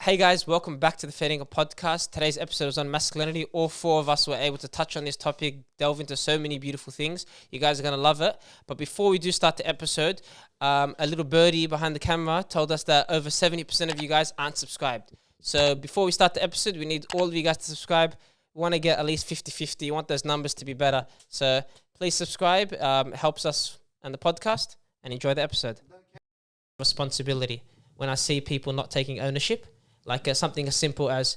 Hey guys, welcome back to the Fading podcast. Today's episode is on masculinity. All four of us were able to touch on this topic, delve into so many beautiful things. You guys are going to love it. But before we do start the episode, a little birdie behind the camera told us that over 70% of you guys aren't subscribed. So before we start the episode, we need all of you guys to subscribe. We want to get at least 50-50. We want those numbers to be better. So please subscribe. It helps us and the podcast, and enjoy the episode. Responsibility. When I see people not taking ownership, like something as simple as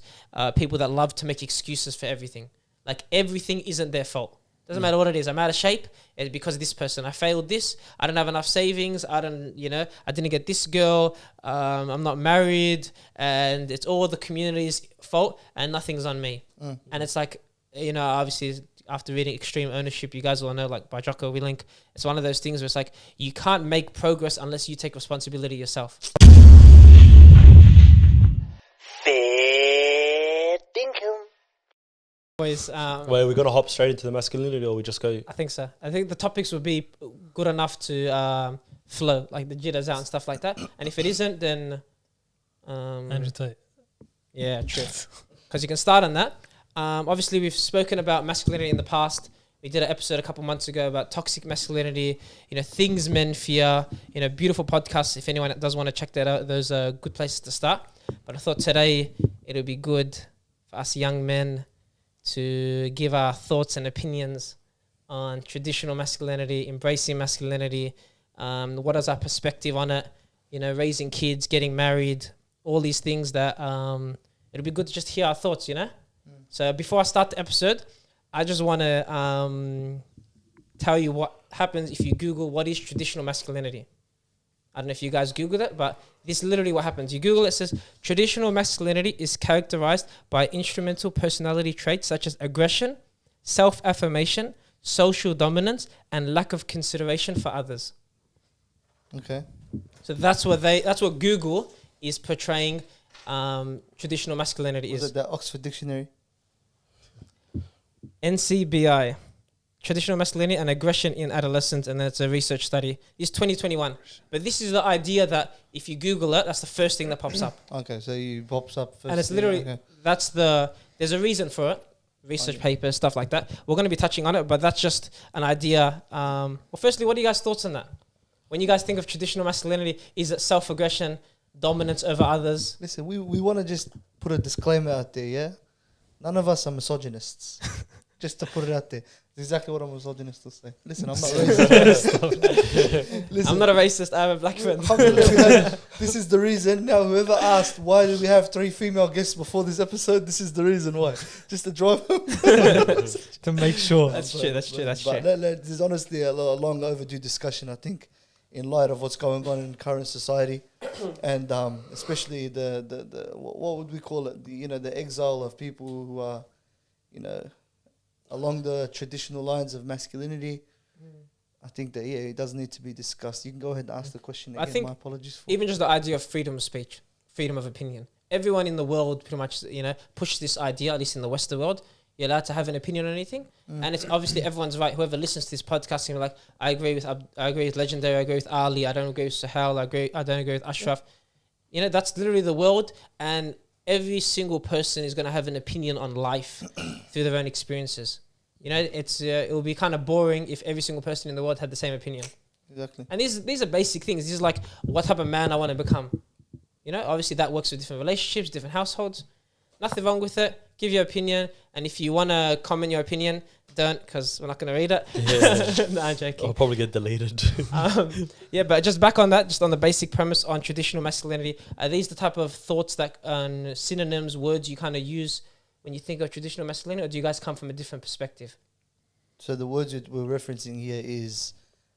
people that love to make excuses for everything. Like everything isn't their fault. Doesn't matter what it is. I'm out of shape. It's because of this person. I failed this. I don't have enough savings. I didn't get this girl. I'm not married. And it's all the community's fault and nothing's on me. And it's like, obviously after reading Extreme Ownership, you guys all know, like by Jocko Willink, it's one of those things where it's like, you can't make progress unless you take responsibility yourself. Always, Wait, we gotta hop straight into the masculinity, or we just go? I think so. I think the topics will be good enough to flow, like the jitters out and stuff like that. And if it isn't, then Andrew Tate. Yeah, true. Because you can start on that. Obviously, we've spoken about masculinity in the past. We did an episode a couple months ago about toxic masculinity, things men fear, beautiful podcasts. If anyone does want to check that out, those are good places to start. But I thought today it would be good for us young men to give our thoughts and opinions on traditional masculinity, embracing masculinity, what is our perspective on it, raising kids, getting married, all these things that it'll be good to just hear our thoughts, So before I start the episode, I just want to tell you what happens if you Google what is traditional masculinity. I don't know if you guys Googled it, but this is literally what happens. You Google it, says traditional masculinity is characterized by instrumental personality traits such as aggression, self-affirmation, social dominance, and lack of consideration for others. Okay. So that's what Google is portraying traditional masculinity Was is. it the Oxford Dictionary? NCBI. Traditional masculinity and aggression in adolescence, and that's a research study. It's 2021. But this is the idea that if you Google it, that's the first thing that pops up. Okay, so you pops up first. And it's literally, there's a reason for it. Research papers, stuff like that. We're going to be touching on it, but that's just an idea. Well, firstly, what are you guys' thoughts on that? When you guys think of traditional masculinity, is it self-aggression, dominance over others? Listen, we want to just put a disclaimer out there, yeah? None of us are misogynists. Just to put it out there. It's exactly what a misogynist will say. Listen, I'm not racist. Listen, I'm not a racist. I have a black friend. This is the reason. Now, whoever asked why did we have 3 female guests before this episode, this is the reason why. Just to drive home. To make sure. That's true. But there's honestly a long overdue discussion, I think, in light of what's going on in current society, and especially the what would we call it? The exile of people who are, along the traditional lines of masculinity. I think that it does need to be discussed. You can go ahead and ask the question again. I think my apologies. Even just the idea of freedom of speech, freedom of opinion. Everyone in the world pretty much, push this idea, at least in the Western world. You're allowed to have an opinion on anything, and it's obviously everyone's right. Whoever listens to this podcast, can be like, I agree with Legendary, I agree with Ali, I don't agree with Sahel, I don't agree with Ashraf. That's literally the world, and every single person is going to have an opinion on life through their own experiences. It will be kind of boring if every single person in the world had the same opinion. Exactly. And these are basic things. This is like what type of man I want to become. Obviously that works with different relationships, different households. Nothing wrong with it. Give your opinion, and if you want to comment your opinion, don't, because we're not going to read it. Yeah. No, I'm joking. I'll probably get deleted. But just back on that, just on the basic premise on traditional masculinity, are these the type of thoughts that synonyms, words you kind of use when you think of traditional masculinity, or do you guys come from a different perspective? So the words we're referencing here is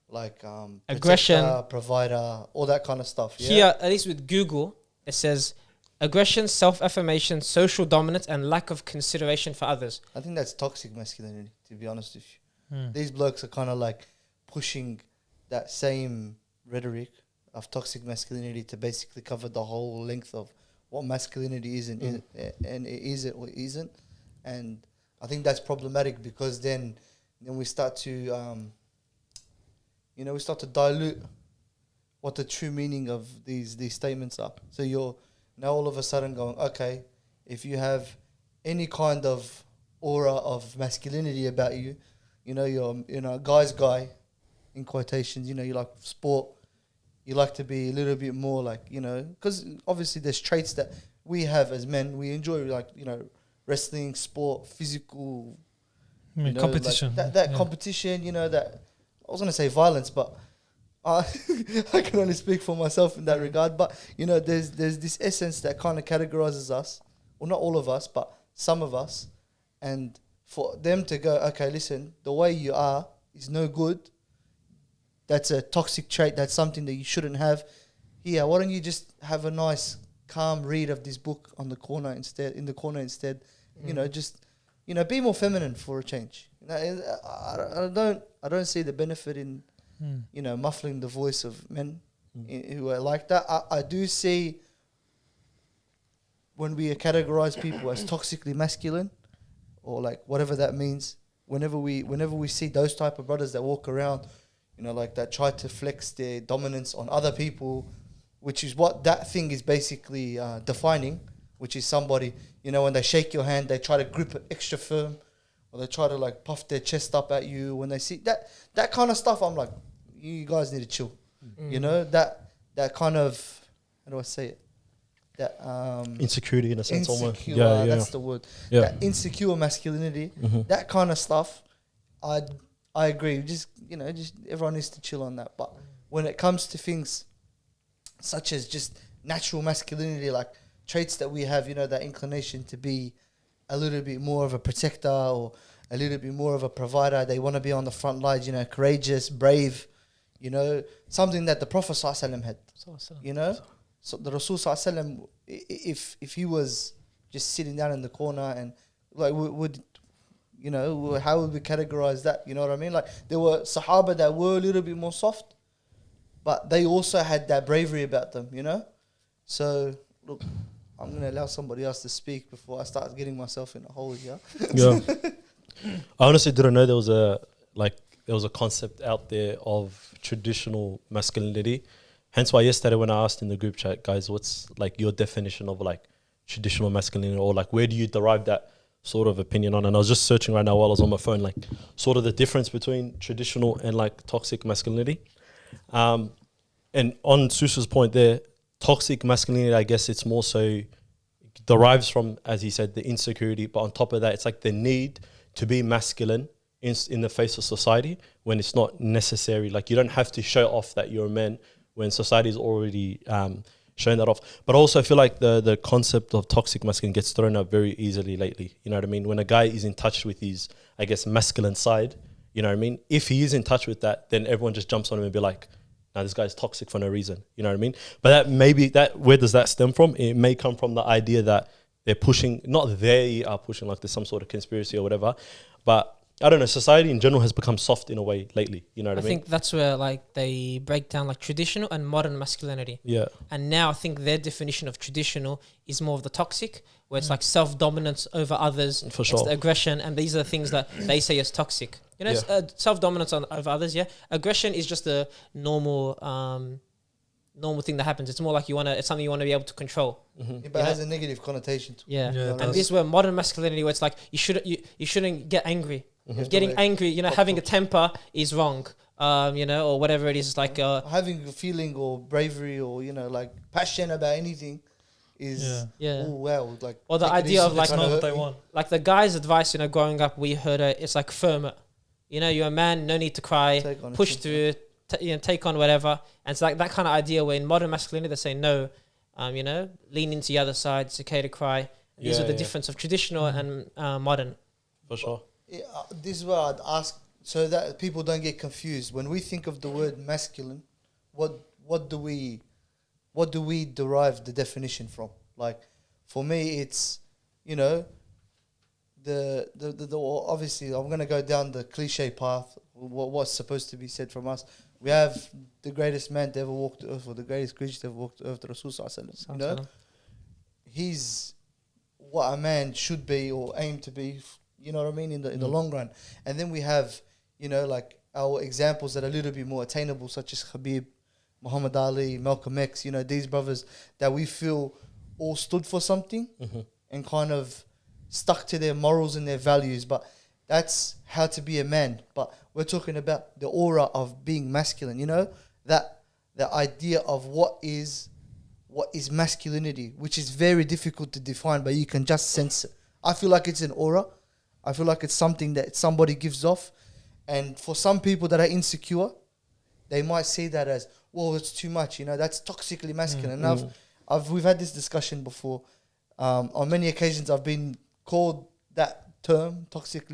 like aggression, protector, provider, all that kind of stuff. Yeah? Here, at least with Google, it says aggression, self-affirmation, social dominance, and lack of consideration for others. I think that's toxic masculinity, to be honest with you. These blokes are kind of like pushing that same rhetoric of toxic masculinity to basically cover the whole length of what masculinity is and is it or isn't. And I think that's problematic, because then we start to dilute what the true meaning of these statements are. So now all of a sudden going, okay, if you have any kind of aura of masculinity about you, you know, you're, you know, a guy's guy, in quotations, you know, you like sport, you like to be a little bit more like, you know, because obviously there's traits that we have as men. We enjoy, like, you know, wrestling, sport, physical, you know, competition. like that competition, you know, that, I was going to say violence, but I can only speak for myself in that regard. But, you know, there's this essence that kind of categorizes us, well, not all of us, but some of us. And for them to go, okay, listen, the way you are is no good. That's a toxic trait. That's something that you shouldn't have. Yeah, why don't you just have a nice, calm read of this book on the corner instead? You know, just, you know, be more feminine for a change. You know, I don't see the benefit in, you know, muffling the voice of men who are like that. I do see when we categorize people as toxically masculine, or like whatever that means. Whenever we see those type of brothers that walk around, you know, like that try to flex their dominance on other people, which is what that thing is basically defining, which is somebody, you know, when they shake your hand, they try to grip it extra firm, or they try to like puff their chest up at you when they see that kind of stuff. I'm like, you guys need to chill. You know, that kind of, how do I say it? That insecurity in a sense, almost. Yeah, that's the word. Yeah. That insecure masculinity, that kind of stuff. I agree. Just, you know, just everyone needs to chill on that. But when it comes to things such as just natural masculinity, like traits that we have, you know, that inclination to be a little bit more of a protector or a little bit more of a provider. They want to be on the front lines, you know, courageous, brave, you know, something that the Prophet ﷺ had, you know. So the Rasul ﷺ, if he was just sitting down in the corner and like would you know, how would we categorize that? You know what I mean? Like there were Sahaba that were a little bit more soft, but they also had that bravery about them, you know? So look, I'm going to allow somebody else to speak before I start getting myself in a hole here. Yeah. I honestly didn't know there was a concept out there of traditional masculinity. Hence why yesterday when I asked in the group chat, guys, what's like your definition of like traditional masculinity, or like where do you derive that sort of opinion on? And I was just searching right now while I was on my phone, like sort of the difference between traditional and like toxic masculinity. And on Susa's point there, toxic masculinity, I guess it's more so derives from, as he said, the insecurity. But on top of that, it's like the need to be masculine in the face of society when it's not necessary. Like you don't have to show off that you're a man when society's already showing that off. But also I feel like the concept of toxic masculine gets thrown out very easily lately. You know what I mean? When a guy is in touch with his, I guess, masculine side, you know what I mean? If he is in touch with that, then everyone just jumps on him and be like, nah, this guy's toxic for no reason. You know what I mean? But where does that stem from? It may come from the idea that they're pushing, not they are pushing, like there's some sort of conspiracy or whatever, but I don't know, society in general has become soft in a way lately. You know what I mean? I think that's where like they break down like traditional and modern masculinity. Yeah. And now I think their definition of traditional is more of the toxic, where it's like self-dominance over others. For sure. It's the aggression, and these are the things that they say is toxic. You know, it's, self-dominance over others, yeah. Aggression is just a normal thing that happens. It's more like it's something you want to be able to control. But it has a negative connotation to it. Yeah. Yeah, it And does. this is where modern masculinity, where it's like you shouldn't get angry. Getting angry, you know, having a temper is wrong. You know, or whatever it is. It's like having a feeling or bravery or, you know, like passion about anything is Yeah. oh wow, like, or the take it idea easy, of like kinda Not what hurt they me. want. like the guy's advice, you know, growing up, we heard it's like firm it. You know, you're a man, no need to cry, Take on push it, through, you know, take on whatever. And it's like that kind of idea where in modern masculinity they say no, you know, lean into the other side. It's okay to cry. These are the difference of traditional and modern. For sure. Yeah, this is where I'd ask so that people don't get confused. When we think of the word masculine, what do we derive the definition from? Like, for me, it's, you know, the obviously I'm gonna go down the cliche path. What's supposed to be said from us? We have the greatest man to ever walk the earth, or the greatest creature to ever walk the earth, the Rasul Sallallahu Alaihi Wasallam. You know, he's what a man should be or aim to be. You know what I mean, in the long run. And then we have, you know, like our examples that are a little bit more attainable, such as Khabib, Muhammad Ali, Malcolm X. You know, these brothers that we feel all stood for something and kind of stuck to their morals and their values. But that's how to be a man. But we're talking about the aura of being masculine, you know, that the idea of what is masculinity, which is very difficult to define, but you can just sense it. I feel like it's an aura. I feel like it's something that somebody gives off. And for some people that are insecure, they might see that as, well, it's too much, you know, that's toxically masculine. And we've had this discussion before. On many occasions, I've been called that term, toxic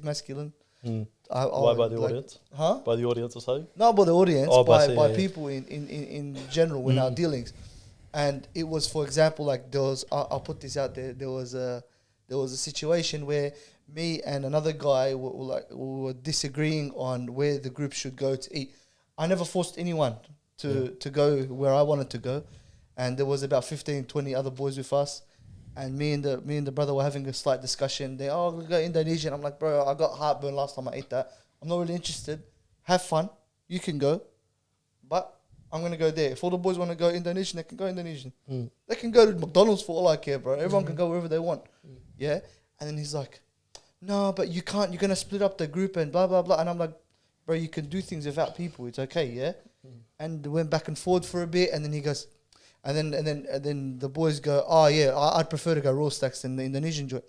masculine. Why by the audience? Huh? By the audience or something? Not by the audience, by people in general in our Mm. dealings. And it was, for example, like there was, I'll put this out there, there was a situation where me and another guy were disagreeing on where the group should go to eat. I never forced anyone to go where I wanted to go. And there was about 15, 20 other boys with us. And me and the brother were having a slight discussion. They, we'll go Indonesian. I'm like, bro, I got heartburn last time I ate that. I'm not really interested. Have fun. You can go. But I'm going to go there. If all the boys want to go Indonesian, they can go Indonesian. They can go to McDonald's for all I care, bro. Everyone can go wherever they want. Yeah? And then he's like, no, but you can't. You're going to split up the group and blah, blah, blah. And I'm like, bro, you can do things without people. It's okay, yeah? And we went back and forth for a bit. And then he goes... And then the boys go, oh yeah, I'd prefer to go raw stacks than the Indonesian joint.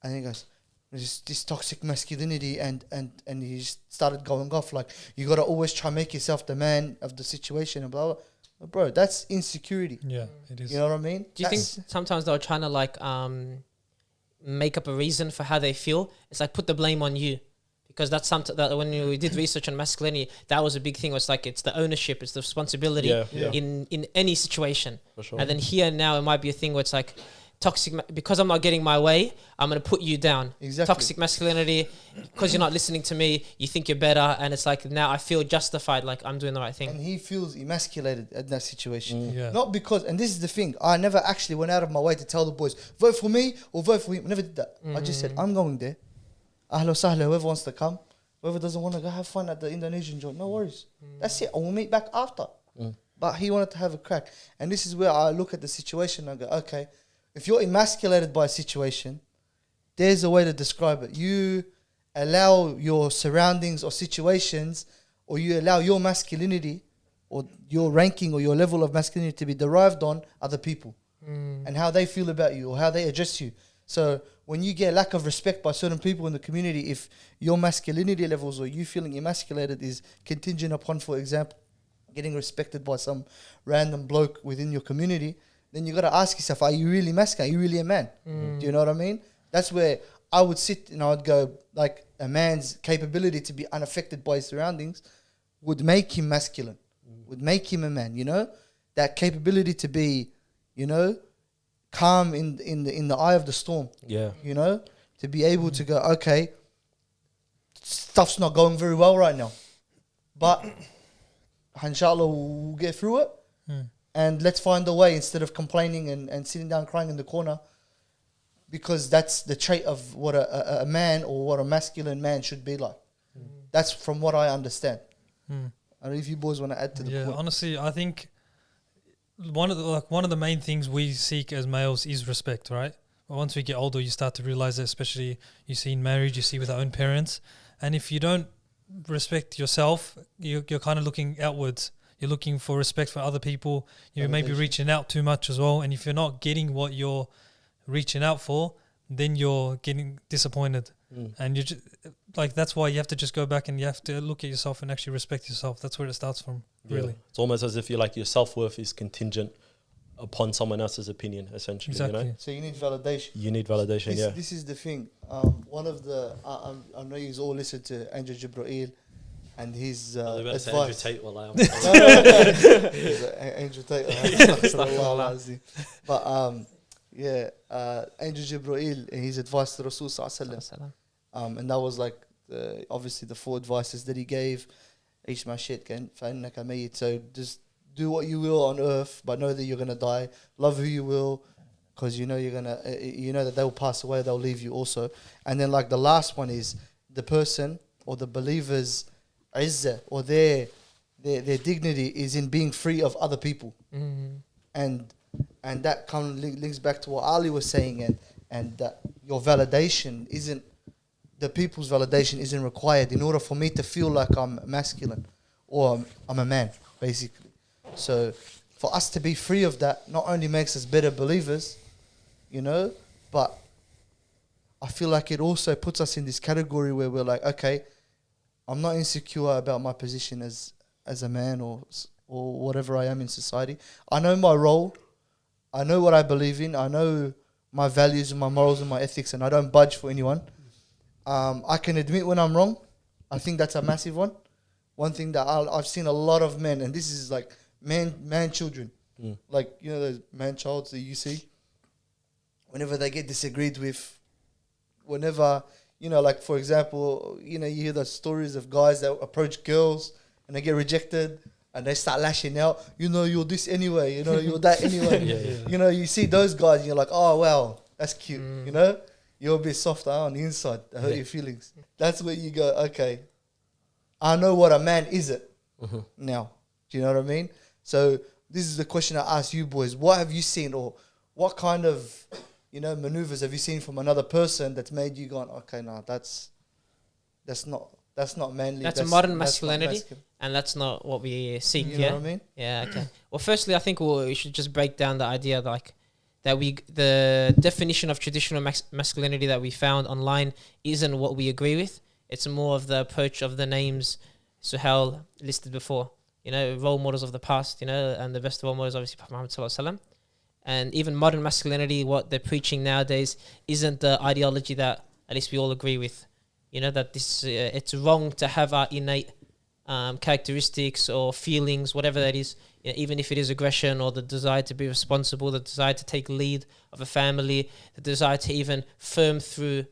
And he goes, this toxic masculinity, and he started going off like, you gotta always try and make yourself the man of the situation and blah blah. Bro, that's insecurity. Yeah, it is. You know what I mean? Do you think sometimes they're trying to like make up a reason for how they feel? It's like put the blame on you. Because that's something that when we did research on masculinity, that was a big thing. It's like it's the ownership, it's the responsibility in any situation. For sure. And then here now it might be a thing where it's like toxic because I'm not getting my way, I'm gonna put you down. Exactly. Toxic masculinity because you're not listening to me, you think you're better, and it's like now I feel justified, like I'm doing the right thing. And he feels emasculated in that situation. Yeah. Not because, and this is the thing, I never actually went out of my way to tell the boys, vote for me or vote for him. I never did that. I just said, I'm going there. Ahlo sahla, whoever wants to come. Whoever doesn't want to go have fun at the Indonesian joint, no worries. That's it. I will meet back after. But he wanted to have a crack. And this is where I look at the situation and I go, okay, if you're emasculated by a situation, there's a way to describe it. You allow your surroundings or situations, or you allow your masculinity or your ranking or your level of masculinity to be derived on other people and how they feel about you or how they address you. So when you get lack of respect by certain people in the community, if your masculinity levels or you feeling emasculated is contingent upon, for example, getting respected by some random bloke within your community, then you got to ask yourself, are you really masculine? Are you really a man? Do you know what I mean? That's where I would sit and I would go, like, a man's capability to be unaffected by his surroundings would make him masculine, would make him a man, you know? That capability to be, you know, calm in the eye of the storm. Yeah. You know, to be able to go, okay, stuff's not going very well right now, but inshallah we'll get through it, and let's find a way instead of complaining and sitting down crying in the corner, because that's the trait of what a man or what a masculine man should be like. That's from what I understand. I don't know if you boys want to add to the point. Honestly, I think one of the main things we seek as males is respect, right? But once we get older, you start to realize that, especially you see in marriage, you see with our own parents. And if you don't respect yourself, you're kind of looking outwards. You're looking for respect for other people. You may be reaching out too much as well. And if you're not getting what you're reaching out for, then you're getting disappointed. And you just, like, that's why you have to just go back and you have to look at yourself and actually respect yourself. That's where it starts from, really. It's almost as if your self-worth is contingent upon someone else's opinion, essentially. Exactly. You know? So you need validation. You need validation, This is the thing. One of the, I know you all listen to Andrew Jibreel and his advice. Andrew Tate, well, I am. Andrew Tate. But Andrew Jibreel and his advice to Rasul Sallallahu Alaihi Wasallam. And that was like obviously the 4 advices that he gave. Each my shit can فإنك ميت. So just do what you will on earth, but know that you're gonna die. Love who you will, because you know you're gonna you know that they'll pass away, they'll leave you also. And then like the last one is the person or the believer's izzah or their dignity is in being free of other people. And and that kind of links back to what Ali was saying, and that your validation isn't, the people's validation isn't required in order for me to feel like I'm masculine or I'm a man, basically. So for us to be free of that not only makes us better believers, you know, but I feel like it also puts us in this category where we're like, okay, I'm not insecure about my position as a man or whatever I am in society. I know my role. I know what I believe in. I know my values and my morals and my ethics, and I don't budge for anyone. I can admit when I'm wrong. I think that's a massive one. One thing that I've seen a lot of men, and this is like man children, like, you know, those man childs that you see, whenever they get disagreed with, whenever, you know, like, for example, you know, you hear the stories of guys that approach girls and they get rejected and they start lashing out, you know, you're this anyway, you know, you're that anyway. You know, you see those guys and you're like, oh, wow, that's cute, you know? You're a bit softer on the inside, that hurt your feelings. That's where you go, okay, I know what a man isn't now. Do you know what I mean? So this is the question I ask you boys. What have you seen, or what kind of, you know, maneuvers have you seen from another person that's made you go, okay, no, that's not manly. That's a modern masculinity, and that's not what we seek. You know what I mean? Yeah. Okay. Well, firstly, I think we should just break down the idea the definition of traditional masculinity that we found online isn't what we agree with. It's more of the approach of the names Suhail listed before. You know, role models of the past. You know, and the best role models obviously Prophet Muhammad sallallahu alaihi wasallam. And even modern masculinity, what they're preaching nowadays, isn't the ideology that at least we all agree with. You know, that this it's wrong to have our innate characteristics or feelings, whatever that is, you know, even if it is aggression or the desire to be responsible, the desire to take lead of a family, the desire to even firm through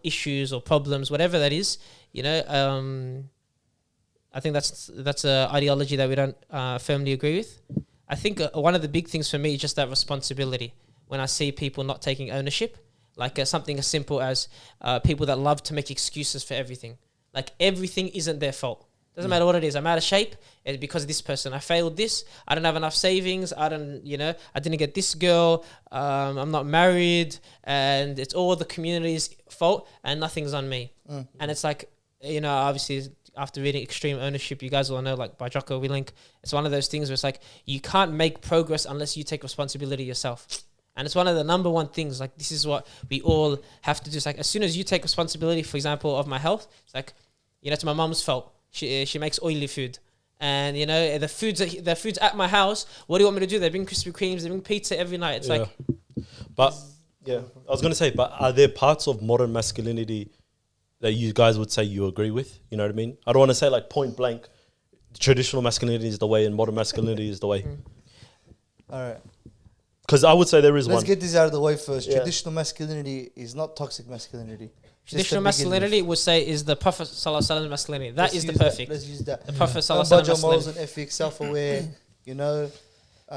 issues or problems, whatever that is. You know, I think that's an ideology that we don't firmly agree with. I think one of the big things for me is just that responsibility. When I see people not taking ownership, like something as simple as people that love to make excuses for everything. Like everything isn't their fault. Doesn't matter what it is. I'm out of shape. It's because of this person. I failed this. I don't have enough savings. I didn't get this girl. I'm not married, and it's all the community's fault, and nothing's on me. And it's like, you know, obviously, after reading Extreme Ownership, you guys all know, like by Jocko Willink, it's one of those things where it's like, you can't make progress unless you take responsibility yourself. And it's one of the number one things, like this is what we all have to do. It's like, as soon as you take responsibility, for example, of my health, it's like, you know, it's my mom's fault. She makes oily food. And, you know, the food's at my house. What do you want me to do? They bring Krispy Kremes, they bring pizza every night. It's like... But, yeah, I was going to say, but are there parts of modern masculinity that you guys would say you agree with? You know what I mean? I don't want to say like point blank, traditional masculinity is the way and modern masculinity is the way. All right. Because I would say there is one. Let's get this out of the way first. Yeah. Traditional masculinity is not toxic masculinity. Traditional masculinity would say is the Prophet sallallahu alaihi wasallam masculinity. That is the perfect. Let's use that. The Prophet sallallahu alaihi wasallam morals and ethics, self-aware, you know,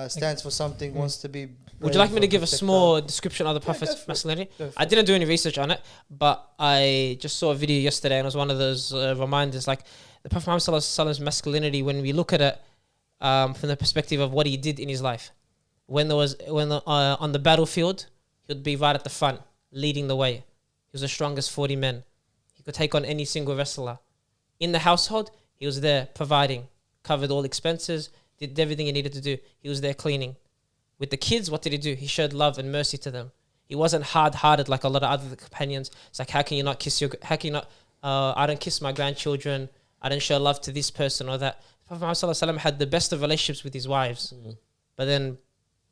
stands for something, wants to be... Would you like me to give a small description of the Prophet's masculinity? I didn't do any research on it, but I just saw a video yesterday, and it was one of those reminders, like the Prophet Muhammad sallallahu alaihi wasallam's masculinity, when we look at it from the perspective of what he did in his life. On the battlefield, he would be right at the front, leading the way. He was the strongest 40 men. He could take on any single wrestler. In the household, he was there providing, covered all expenses, did everything he needed to do. He was there cleaning. With the kids, what did he do? He showed love and mercy to them. He wasn't hard-hearted like a lot of other companions. It's like, how can you not I don't kiss my grandchildren. I don't show love to this person or that. Prophet Muhammad sallallahu alaihi wasallam had the best of relationships with his wives. But then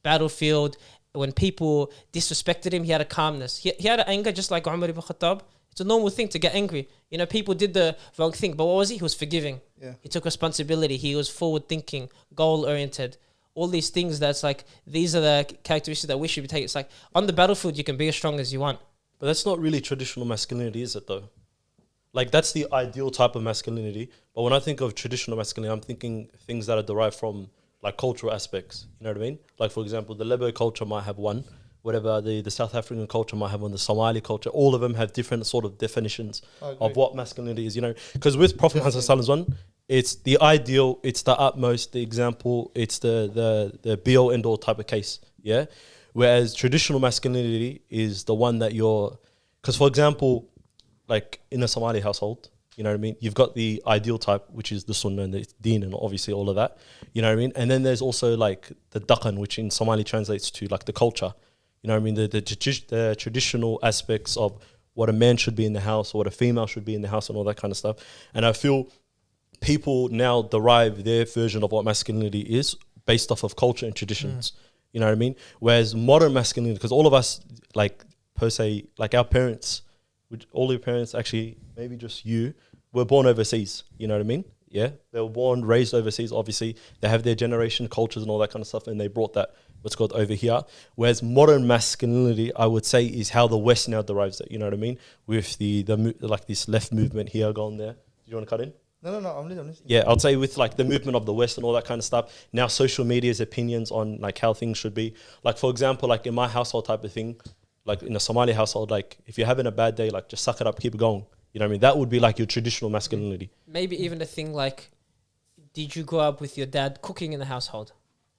battlefield, when people disrespected him, he had a calmness. He had an anger just like Umar ibn Khattab. It's a normal thing to get angry. You know, people did the wrong thing, but what was he? He was forgiving. Yeah. He took responsibility. He was forward-thinking, goal-oriented. All these things that's like, these are the characteristics that we should be taking. It's like, on the battlefield, you can be as strong as you want. But that's not really traditional masculinity, is it though? Like, that's the ideal type of masculinity. But when I think of traditional masculinity, I'm thinking things that are derived from like cultural aspects. You know what I mean? Like, for example, the Lebo culture might have one, whatever the South African culture might have one, the Somali culture. All of them have different sort of definitions of what masculinity is, you know? Because with Prophet Muhammad's one, it's the ideal, it's the utmost, the example, it's the be all end all type of case. Yeah. Whereas traditional masculinity is the one that you're, because for example, like in a Somali household, you know what I mean? You've got the ideal type, which is the sunnah and the deen and obviously all of that, you know what I mean? And then there's also like the daqan, which in Somali translates to like the culture, you know what I mean? The traditional aspects of what a man should be in the house or what a female should be in the house and all that kind of stuff. And I feel people now derive their version of what masculinity is based off of culture and traditions. You know what I mean? Whereas modern masculinity, because all of us, like per se, like our parents, which all your parents, actually, maybe just you, were born overseas. You know what I mean? Yeah, they were born, raised overseas. Obviously, they have their generation, cultures, and all that kind of stuff, and they brought that what's called over here. Whereas modern masculinity, I would say, is how the West now derives it. You know what I mean? With the like this left movement here going there. Do you want to cut in? No, I'm listening. Yeah, I'd say with like the movement of the West and all that kind of stuff, now social media's opinions on like how things should be. Like for example, like in my household type of thing, like in a Somali household, like if you're having a bad day, like just suck it up, keep it going. You know what I mean? That would be like your traditional masculinity. Maybe even a thing like, did you grow up with your dad cooking in the household?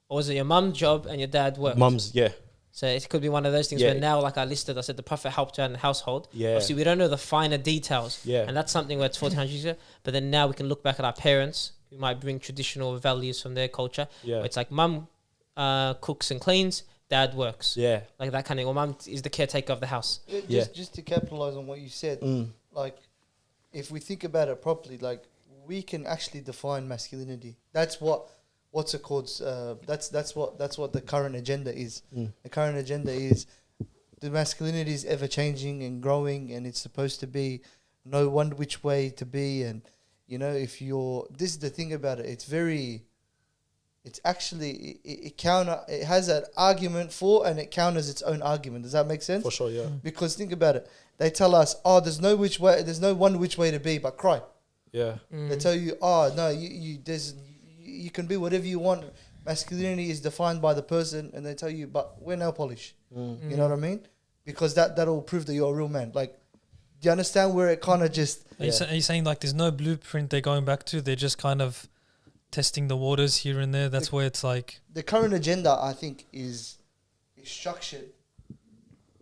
Or was it your mum's job and your dad worked? Mum's, yeah. So it could be one of those things where now, like I listed, I said the Prophet helped out in the household. Yeah. Obviously, we don't know the finer details. Yeah. And that's something where it's 1400 years ago. But then now we can look back at our parents who might bring traditional values from their culture. Yeah. Where it's like mum cooks and cleans, dad works. Yeah. Like that kind of thing. Or mum is the caretaker of the house. Just to capitalize on what you said, like if we think about it properly, like we can actually define masculinity. That's what's it called? That's what the current agenda is. The current agenda is the masculinity is ever changing and growing, and it's supposed to be no one which way to be. And you know, if you're, this is the thing about it. It's actually it has an argument for, and it counters its own argument. Does that make sense? For sure, yeah. Because think about it. They tell us, there's no one which way to be but cry. Yeah. They tell you, no, you can be whatever you want. Masculinity is defined by the person, and they tell you, but wear nail polish. You know what I mean? Because that'll prove that you're a real man. Like, do you understand where it kind of just... Are you saying like there's no blueprint they're going back to? They're just kind of testing the waters here and there? That's where it's like... The current agenda, I think, is structured.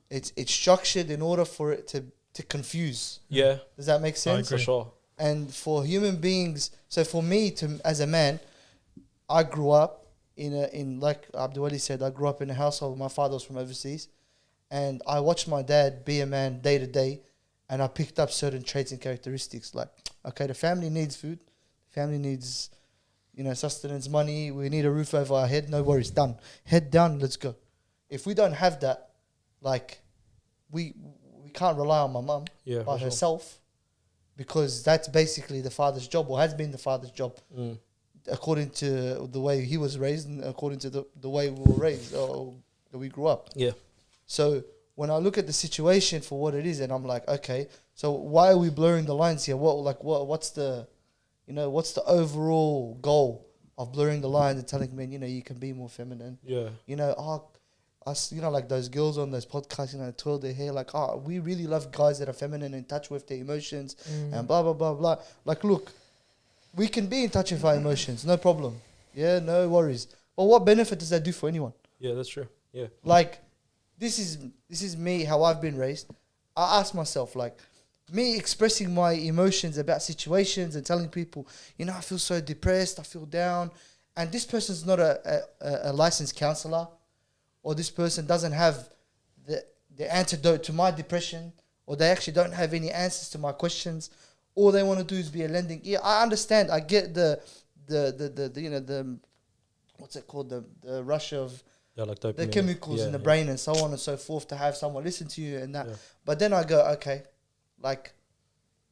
It's structured in order for it to confuse. Yeah. Does that make sense? For sure. And for human beings, so for me as a man, I grew up in like Abdul said, I grew up in a household. My father was from overseas, and I watched my dad be a man day to day, and I picked up certain traits and characteristics. Like, okay, the family needs food, the family needs, sustenance, money. We need a roof over our head. No worries, done. Head down, let's go. If we don't have that, like, we can't rely on my mum by herself, because that's basically the father's job, or has been the father's job, according to the way he was raised and according to the way we were raised, or that we grew up. Yeah. So when I look at the situation for what it is, and I'm like, okay, so why are we blurring the lines here? What's the overall goal of blurring the lines and telling men, you can be more feminine? Yeah. Us, like those girls on those podcasts, twirl their hair, like, we really love guys that are feminine, in touch with their emotions, and blah, blah, blah, blah. Like, look, we can be in touch with our emotions, no problem. Yeah, no worries. But what benefit does that do for anyone? Yeah, that's true. Yeah. Like, this is me, how I've been raised. I ask myself, like, me expressing my emotions about situations and telling people, I feel so depressed, I feel down, and this person's not a licensed counselor, or this person doesn't have the antidote to my depression, or they actually don't have any answers to my questions. All they want to do is be a lending. Yeah, I understand. I get the what's it called, the rush of the chemicals in the brain and so on and so forth, to have someone listen to you and that. Yeah. But then I go, okay, like,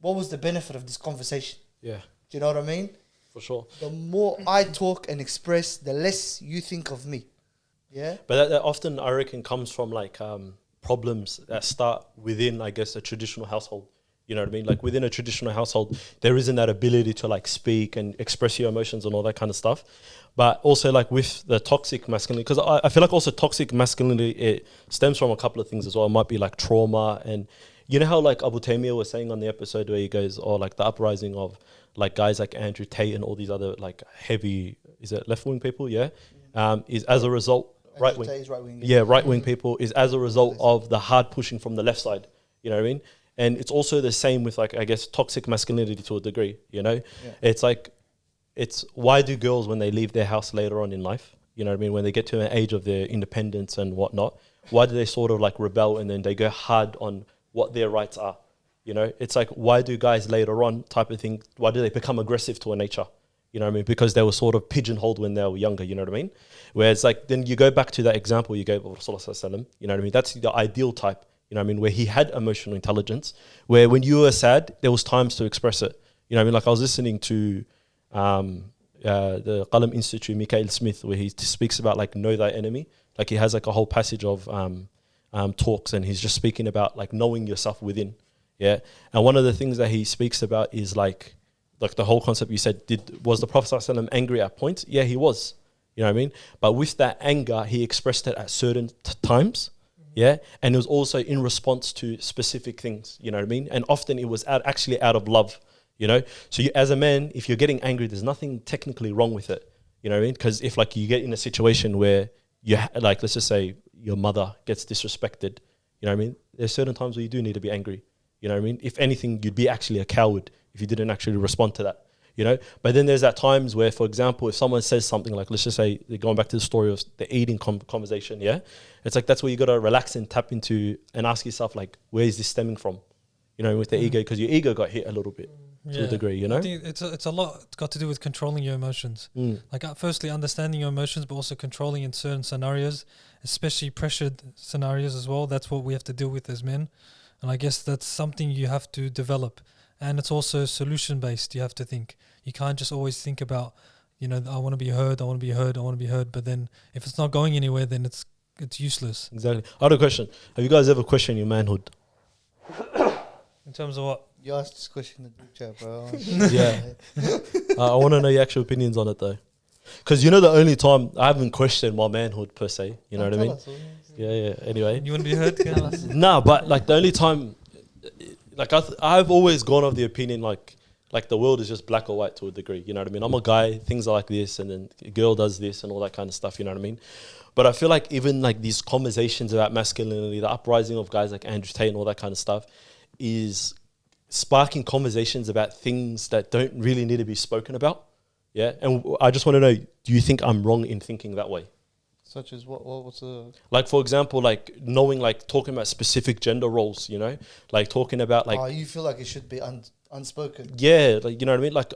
what was the benefit of this conversation? Yeah. Do you know what I mean? For sure. The more I talk and express, the less you think of me. Yeah. But that often, I reckon, comes from like problems that start within, I guess, a traditional household. You know what I mean? Like within a traditional household, there isn't that ability to like speak and express your emotions and all that kind of stuff. But also like with the toxic masculinity, because I feel like also toxic masculinity, it stems from a couple of things as well. It might be like trauma, and you know how like Abu Taymiyyah was saying on the episode where he goes, oh, like the uprising of like guys like Andrew Tate and all these other like heavy, is it left wing people? Yeah. Is as a result, right wing. Yeah, right wing people is as a result of the hard pushing from the left side. You know what I mean? And it's also the same with like, I guess, toxic masculinity to a degree, you know? Yeah. It's like, it's why do girls when they leave their house later on in life, you know what I mean? When they get to an age of their independence and whatnot, why do they sort of like rebel and then they go hard on what their rights are? You know, it's like, why do guys later on type of thing, why do they become aggressive to a nature? You know what I mean? Because they were sort of pigeonholed when they were younger, you know what I mean? Whereas like, then you go back to that example you gave of Rasulullah, you know what I mean? That's the ideal type, you know what I mean? Where he had emotional intelligence, where when you were sad, there was times to express it. You know what I mean? Like I was listening to the Qalam Institute, Mikhail Smith, where he speaks about like know thy enemy. Like he has like a whole passage of talks, and he's just speaking about like knowing yourself within. Yeah. And one of the things that he speaks about is like the whole concept you said, was the Prophet ﷺ angry at points? Yeah, he was. You know what I mean? But with that anger, he expressed it at certain times. Yeah. And it was also in response to specific things. You know what I mean? And often it was actually out of love. You know, so you, as a man, if you're getting angry, there's nothing technically wrong with it. You know what I mean? Because if like you get in a situation where you like, let's just say your mother gets disrespected, you know what I mean? There's certain times where you do need to be angry. You know what I mean? If anything, you'd be actually a coward if you didn't actually respond to that. You know, but then there's that times where, for example, if someone says something like, let's just say, going back to the story of the eating conversation, yeah, it's like that's where you got to relax and tap into and ask yourself like, where is this stemming from? You know, with the ego, because your ego got hit a little bit. To a degree, you know? I think it's a lot. It's got to do with controlling your emotions. Like firstly, understanding your emotions, but also controlling in certain scenarios, especially pressured scenarios as well. That's what we have to deal with as men. And I guess that's something you have to develop. And it's also solution-based. You have to think. You can't just always think about, you know, I want to be heard, I want to be heard, I want to be heard. But then if it's not going anywhere, then it's useless. Exactly. I had a question. Have you guys ever questioned your manhood? In terms of what? You asked this question in the group chat, bro. Yeah. I want to know your actual opinions on it, though. Because you know the only time I haven't questioned my manhood, per se. You know what I mean? Yeah. Anyway. You want to be heard? Nah, but like the only time... Like I've always gone of the opinion like the world is just black or white to a degree. You know what I mean? I'm a guy, things are like this, and then a girl does this and all that kind of stuff. You know what I mean? But I feel like even like these conversations about masculinity, the uprising of guys like Andrew Tate and all that kind of stuff is sparking conversations about things that don't really need to be spoken about. Yeah. And I just want to know, do you think I'm wrong in thinking that way? Such as what? What's the... Like, for example, like knowing, like talking about specific gender roles, you know, like talking about like... Oh, you feel like it should be unspoken? Yeah, like, you know what I mean? Like,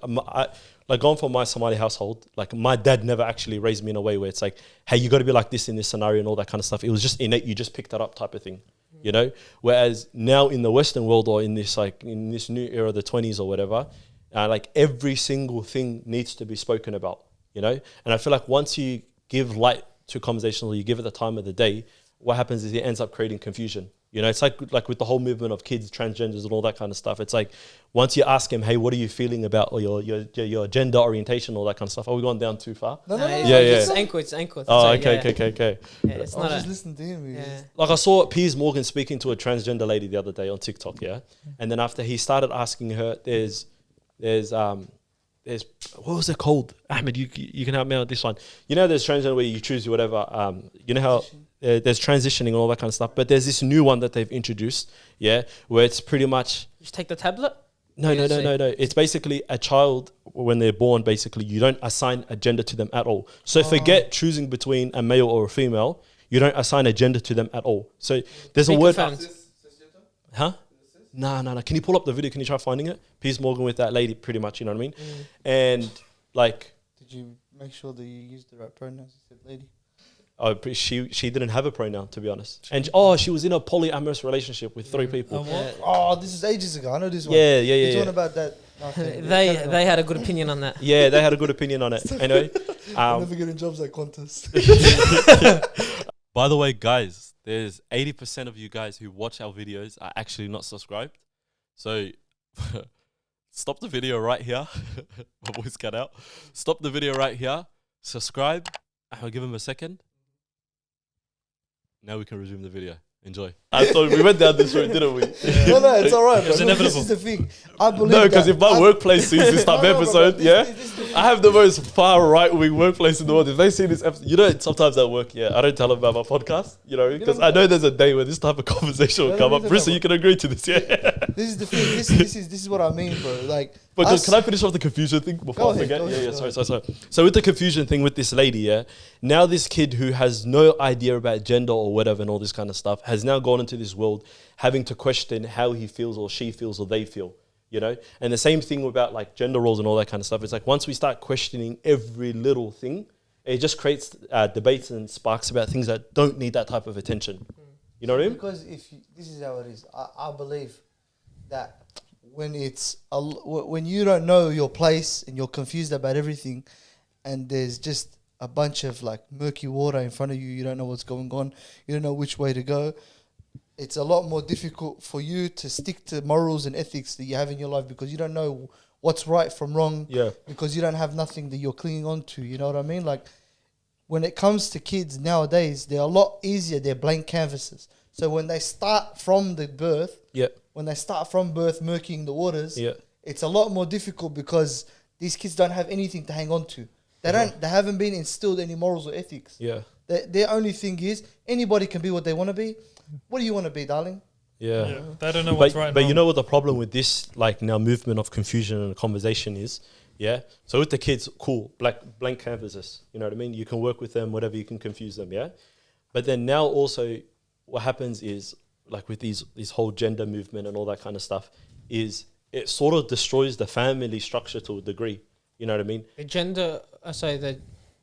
like going from my Somali household, like my dad never actually raised me in a way where it's like, hey, you got to be like this in this scenario and all that kind of stuff. It was just innate. You just picked that up type of thing, you know? Whereas now in the Western world, or in this new era, the 20s or whatever, like every single thing needs to be spoken about, you know? And I feel like once you give light to conversations, or you give it the time of the day, what happens is it ends up creating confusion. You know, it's like with the whole movement of kids, transgenders and all that kind of stuff. It's like once you ask him, hey, what are you feeling about or your gender orientation, all that kind of stuff. Are we going down too far? No. It's anchored. Oh, okay. Yeah, it's not just listen to him. Yeah. Like I saw Piers Morgan speaking to a transgender lady the other day on TikTok, yeah? And then after he started asking her, there's what was it called? Ahmed, you can help me out with this one. You know, there's transgender where you choose whatever. You know how there's transitioning and all that kind of stuff. But there's this new one that they've introduced, yeah, where it's pretty much... Just take the tablet? No. It's basically a child, when they're born, basically, you don't assign a gender to them at all. So forget choosing between a male or a female. You don't assign a gender to them at all. So there's a word... Huh? No. Can you pull up the video? Can you try finding it? Piers Morgan with that lady, pretty much, you know what I mean? And like... Did you make sure that you used the right pronouns? You said lady? Oh, she didn't have a pronoun, to be honest. And she was in a polyamorous relationship with 3 people. Oh, this is ages ago. I know this one. Yeah. You're talking about that. They had a good opinion on that. Yeah, they had a good opinion on it. Anyway. Never getting jobs like Qantas. By the way, guys, there's 80% of you guys who watch our videos are actually not subscribed. So stop the video right here. My voice cut out. Stop the video right here. Subscribe. I'll give him a second. Now we can resume the video. Enjoy. I thought we went down this road, didn't we? No, it's all right. It's bro. inevitable. This is the thing. I believe No, because that if my workplace sees this type of No, no, bro, episode, I have the most far right wing workplace in the world. If they see this episode, sometimes at work, I don't tell them about my podcast, because I know there's a day where this type of conversation will come up. Bristol, you can agree to this, yeah? This is the thing. This is what I mean, bro. Like, But us- can I finish off the confusion thing before I forget? go ahead. Sorry. So with the confusion thing with this lady, now this kid who has no idea about gender or whatever and all this kind of stuff has now gone into this world having to question how he feels or she feels or they feel, And the same thing about like gender roles and all that kind of stuff. It's like once we start questioning every little thing, it just creates debates and sparks about things that don't need that type of attention. You know what I mean? Because this is how it is. I believe that when when you don't know your place and you're confused about everything, and there's just a bunch of like murky water in front of you, you don't know what's going on, you don't know which way to go. It's a lot more difficult for you to stick to morals and ethics that you have in your life because you don't know what's right from wrong. Yeah. Because you don't have nothing that you're clinging on to. You know what I mean? Like when it comes to kids nowadays, they're a lot easier. They're blank canvases. So when they start from the birth, when they start from birth murking the waters, it's a lot more difficult because these kids don't have anything to hang on to. They haven't been instilled any morals or ethics. Their only thing is anybody can be what they want to be. What do you want to be, darling? They don't know what's right and But wrong. you know what the problem with this like now movement of confusion and conversation is? So with the kids, cool, blank canvases. You know what I mean? You can work with them, whatever, you can confuse them, But then now also what happens is like with this whole gender movement and all that kind of stuff is it sort of destroys the family structure to a degree. You know what I mean? The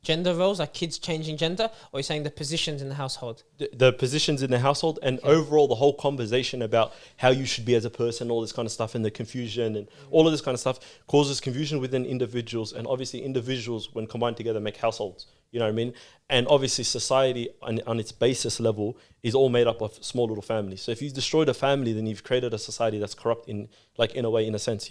gender roles, like kids changing gender, or you're saying the positions in the household? The positions in the household and overall the whole conversation about how you should be as a person, all this kind of stuff, and the confusion and all of this kind of stuff causes confusion within individuals, and obviously individuals when combined together make households. You know what I mean? And obviously society on its basis level is all made up of small little families. So if you've destroyed a family, then you've created a society that's corrupt in a way, in a sense,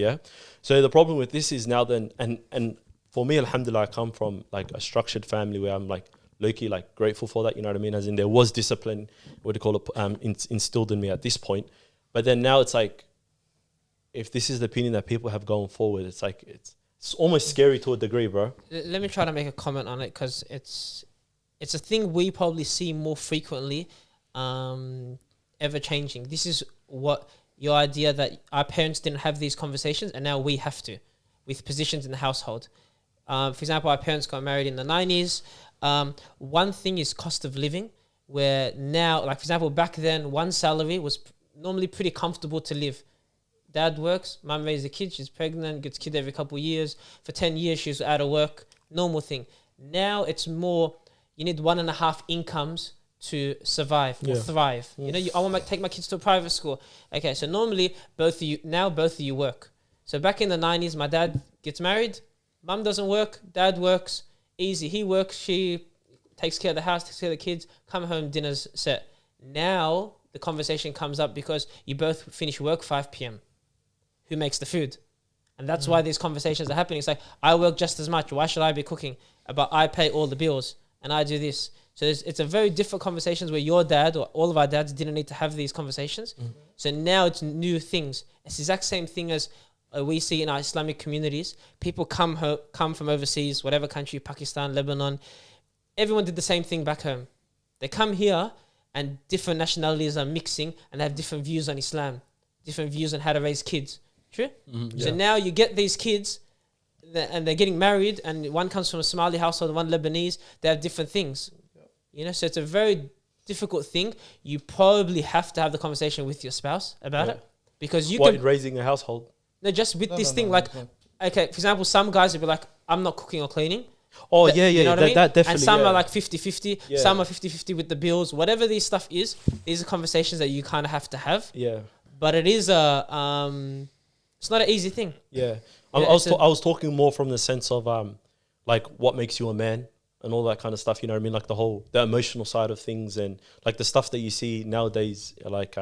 So the problem with this is now then, and for me, alhamdulillah, I come from like a structured family where I'm like low-key like grateful for that, you know what I mean? As in there was discipline, what do you call it, instilled in me at this point. But then now it's like, if this is the opinion that people have going forward, it's like, it's almost scary to a degree, bro. Let me try to make a comment on it because it's a thing we probably see more frequently, ever changing. This is what your idea that our parents didn't have these conversations and now we have to with positions in the household. For example, our parents got married in the 90s. One thing is cost of living, where now, like for example, back then, one salary was normally pretty comfortable to live. Dad works, mum raises a kid, she's pregnant, gets a kid every couple of years. For 10 years, she's out of work, normal thing. Now it's more, you need 1.5 incomes to survive or thrive. You know, I want to take my kids to a private school. Okay, so normally both of you work. So back in the 90s, my dad gets married, mum doesn't work, dad works, easy. He works, she takes care of the house, takes care of the kids, come home, dinner's set. Now the conversation comes up because you both finish work 5 p.m. Who makes the food? And that's why these conversations are happening. It's like, I work just as much. Why should I be cooking? But I pay all the bills and I do this. So it's a very different conversations where your dad or all of our dads didn't need to have these conversations. So now it's new things. It's the exact same thing as we see in our Islamic communities. People come from overseas, whatever country, Pakistan, Lebanon. Everyone did the same thing back home. They come here and different nationalities are mixing and have different views on Islam, different views on how to raise kids. True? So now you get these kids and they're getting married and one comes from a Somali household, one Lebanese. They have different things. You know, so it's a very difficult thing. You probably have to have the conversation with your spouse about it because you can raising a household. No, just with this thing, like, okay, for example, some guys will be like, I'm not cooking or cleaning. Oh, You know what I mean? that definitely. And some are like 50-50, some are 50-50 with the bills. Whatever these stuff is, these are conversations that you kind of have to have. Yeah. But it is it's not an easy thing. Yeah. I was talking more from the sense of, like, what makes you a man and all that kind of stuff, you know what I mean? Like the emotional side of things and like the stuff that you see nowadays, like,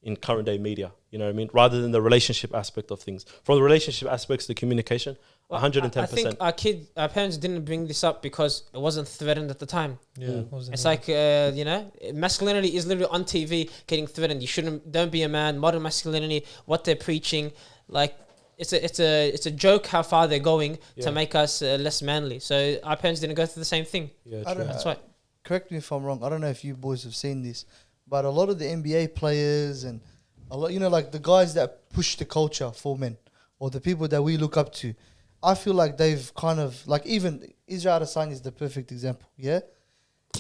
in current day media. You know what I mean? Rather than the relationship aspect of things. From the relationship aspects, the communication, 110%. I think our parents didn't bring this up because it wasn't threatened at the time. Yeah, It's like, masculinity is literally on TV getting threatened. Don't be a man, modern masculinity, what they're preaching. Like, it's a joke how far they're going to make us less manly. So our parents didn't go through the same thing. Yeah, I don't true. know. That's why. Correct me if I'm wrong. I don't know if you boys have seen this, but a lot of the NBA players and a lot, like the guys that push the culture for men or the people that we look up to, I feel like they've kind of, like even Israel Adesanya is the perfect example, yeah?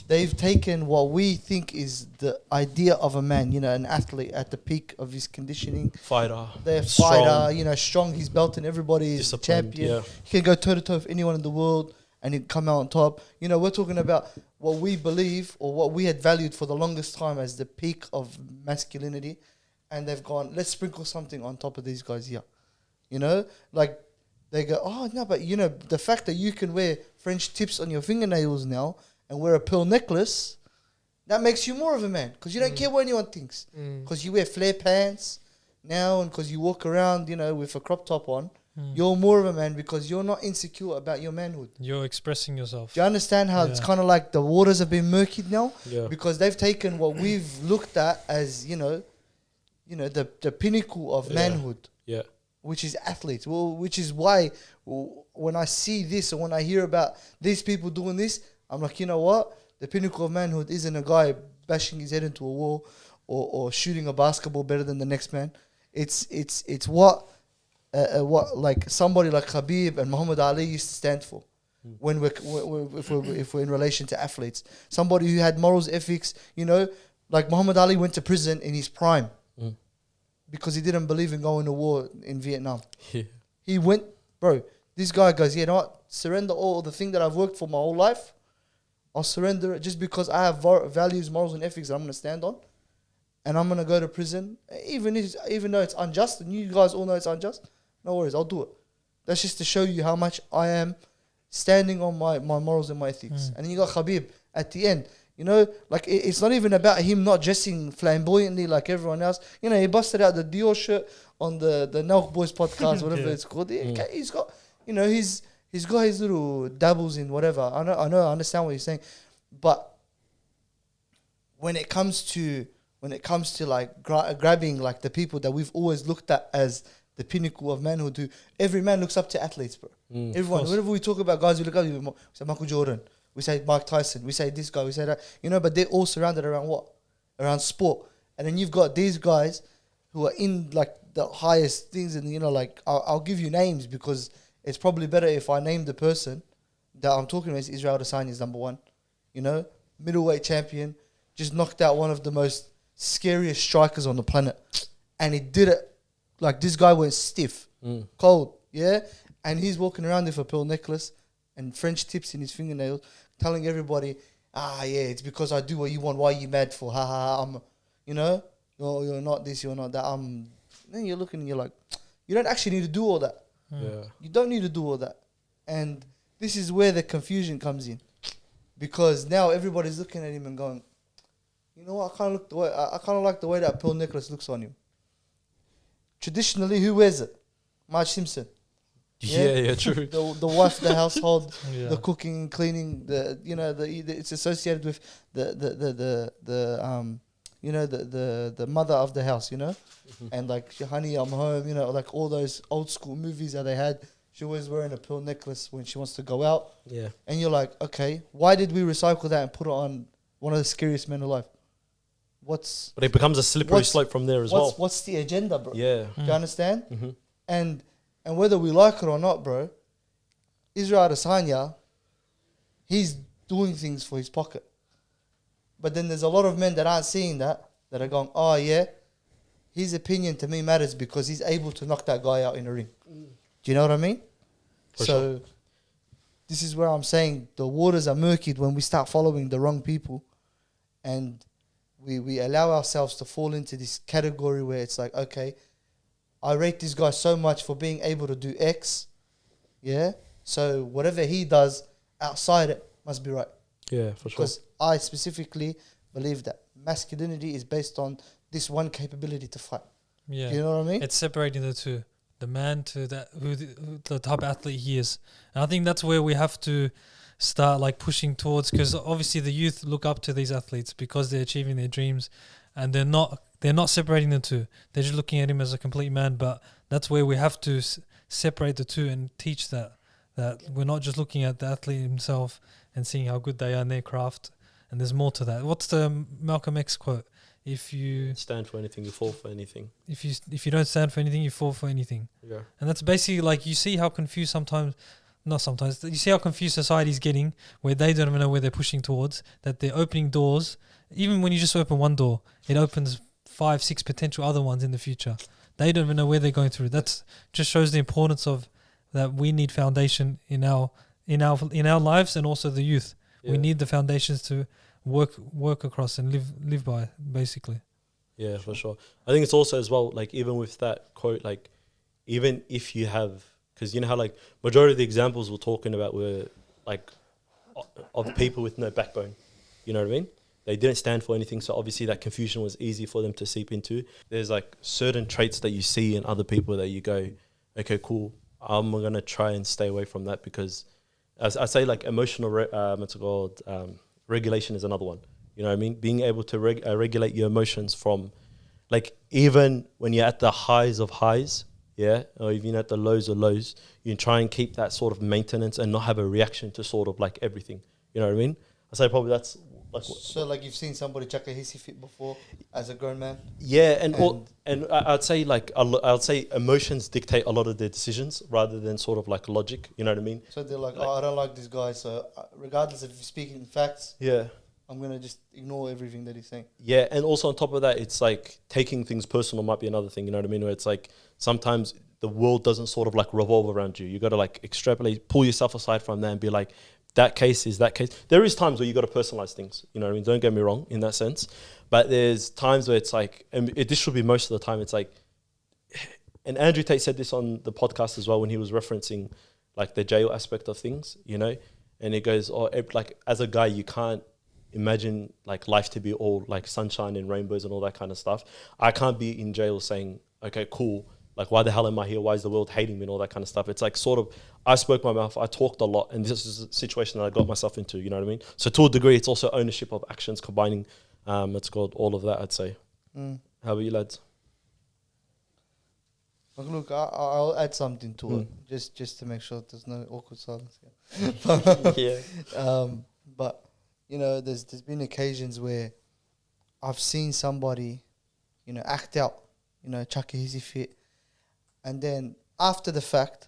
They've taken what we think is the idea of a man, an athlete at the peak of his conditioning. Fighter. They're Strong. fighter, strong, he's belting everybody, he's Disciplined, champion. yeah. He can go toe-to-toe with anyone in the world and he'd come out on top. We're talking about what we believe or what we had valued for the longest time as the peak of masculinity. And they've gone, let's sprinkle something on top of these guys here. Like they go, oh, no, but the fact that you can wear French tips on your fingernails now and wear a pearl necklace, that makes you more of a man because you don't care what anyone thinks. Because you wear flare pants now and because you walk around, with a crop top on, you're more of a man because you're not insecure about your manhood. You're expressing yourself. Do you understand how it's kind of like the waters have been murkied now? Yeah. Because they've taken what we've looked at as, the pinnacle of manhood. Yeah. Which is athletes. Well, which is why when I see this or when I hear about these people doing this, I'm like, you know what? The pinnacle of manhood isn't a guy bashing his head into a wall or shooting a basketball better than the next man. It's what like somebody like Khabib and Muhammad Ali used to stand for. When if we're in relation to athletes, somebody who had morals, ethics, like Muhammad Ali went to prison in his prime. Because he didn't believe in going to war in Vietnam. Yeah. He went, bro, this guy goes, you know what, surrender all the thing that I've worked for my whole life. I'll surrender it just because I have values, morals and ethics that I'm going to stand on. And I'm going to go to prison. Even though it's unjust, and you guys all know it's unjust, no worries, I'll do it. That's just to show you how much I am standing on my morals and my ethics. And then you got Khabib at the end. Like it's not even about him not dressing flamboyantly like everyone else. He busted out the Dior shirt on the Nelk Boys podcast, whatever it's called. He's got, he's got his little dabbles in whatever. I know, I understand what you're saying, but when it comes to like grabbing like the people that we've always looked at as the pinnacle of manhood, who every man looks up to athletes, bro. Everyone, whenever we talk about guys, we look up to, we say Michael Jordan. We say Mike Tyson, we say this guy, we say that, but they're all surrounded around what? Around sport. And then you've got these guys who are in like the highest things and, like I'll give you names because it's probably better if I name the person that I'm talking about. Israel Adesanya is number one, middleweight champion, just knocked out one of the most scariest strikers on the planet. And he did it, like this guy went stiff, cold, yeah? And he's walking around with a pearl necklace and French tips in his fingernails, telling everybody, it's because I do what you want. Why are you mad for? Ha ha. I'm, you're not this, you're not that. Then you're looking and you're like, you don't actually need to do all that. Yeah. You don't need to do all that. And this is where the confusion comes in, because now everybody's looking at him and going, you know what? I kind of like the way that pearl necklace looks on him. Traditionally, who wears it? Marge Simpson. Yeah, true. The wife of the household, Yeah. the cooking, cleaning, it's associated with the mother of the house, and like, honey, I'm home, like all those old school movies that they had. She always wearing a pearl necklace when she wants to go out. Yeah. And you're like, okay, why did we recycle that and put it on one of the scariest men alive? But it becomes a slippery slope from there as well. What's the agenda, bro? Yeah. Do you understand? And whether we like it or not, bro, Israel Adesanya, he's doing things for his pocket. But then there's a lot of men that aren't seeing that are going, oh yeah, his opinion to me matters because he's able to knock that guy out in a ring. Do you know what I mean? So this is where I'm saying the waters are murky when we start following the wrong people, and we allow ourselves to fall into this category where it's like, okay, I rate this guy so much for being able to do X, yeah? So whatever he does outside it must be right. Yeah, for sure. Because I specifically believe that masculinity is based on this one capability to fight. Yeah. Do you know what I mean? It's separating the two, the man to who the type of athlete he is. And I think that's where we have to start like pushing towards, because obviously the youth look up to these athletes because they're achieving their dreams, and they're not separating the two. They're just looking at him as a complete man. But that's where we have to separate the two and teach that we're not just looking at the athlete himself and seeing how good they are in their craft, and there's more to that. What's the Malcolm X quote? If you stand for anything, you fall for anything. If you don't stand for anything, you fall for anything. Yeah. And that's basically like, you see how confused you see how confused society's getting, where they don't even know where they're pushing towards, that they're opening doors. Even when you just open one door, it opens 5-6 potential other ones in the future. They don't even know where they're going through. That's just shows the importance of that. We need foundation in our lives, and also the youth. Yeah. We need the foundations to work across and live by, basically. Yeah, for sure. I think it's also as well, like, even with that quote, like, even if you have, because you know how like majority of the examples we're talking about were like of people with no backbone. You know what I mean? They didn't stand for anything, so obviously that confusion was easy for them to seep into. There's like certain traits that you see in other people that you go, okay, cool, I'm going to try and stay away from that, because as I say, like emotional regulation is another one. You know what I mean? Being able to regulate your emotions from, like, even when you're at the highs of highs, yeah, or even at the lows of lows, you try and keep that sort of maintenance and not have a reaction to sort of like everything. You know what I mean? I say probably that's like. So like you've seen somebody chuck a hissy fit before as a grown man? Yeah, and I'd say like I'd say emotions dictate a lot of their decisions rather than sort of like logic. You know what I mean? So they're like, oh, I don't like this guy, so regardless if he's speaking facts, yeah, I'm going to just ignore everything that he's saying. Yeah, and also on top of that, it's like taking things personal might be another thing, you know what I mean? Where it's like sometimes the world doesn't sort of like revolve around you. You got to like extrapolate, pull yourself aside from that and be like, that case is that case. There is times where you got to personalize things, you know what I mean? Don't get me wrong in that sense. But there's times where it's like, and this should be most of the time, it's like, and Andrew Tate said this on the podcast as well when he was referencing like the jail aspect of things, you know? And he goes, oh, like as a guy, you can't imagine like life to be all like sunshine and rainbows and all that kind of stuff. I can't be in jail saying, okay, cool, like why the hell am I here? Why is the world hating me and all that kind of stuff? It's like sort of, I spoke my mouth, I talked a lot, and this is a situation that I got myself into, you know what I mean? So to a degree, it's also ownership of actions, combining, it's called all of that, I'd say. How about you lads? Look, I'll add something to it, just to make sure there's no awkward silence here. But you know, there's been occasions where I've seen somebody, you know, act out, you know, chuck a hissy fit, and then after the fact,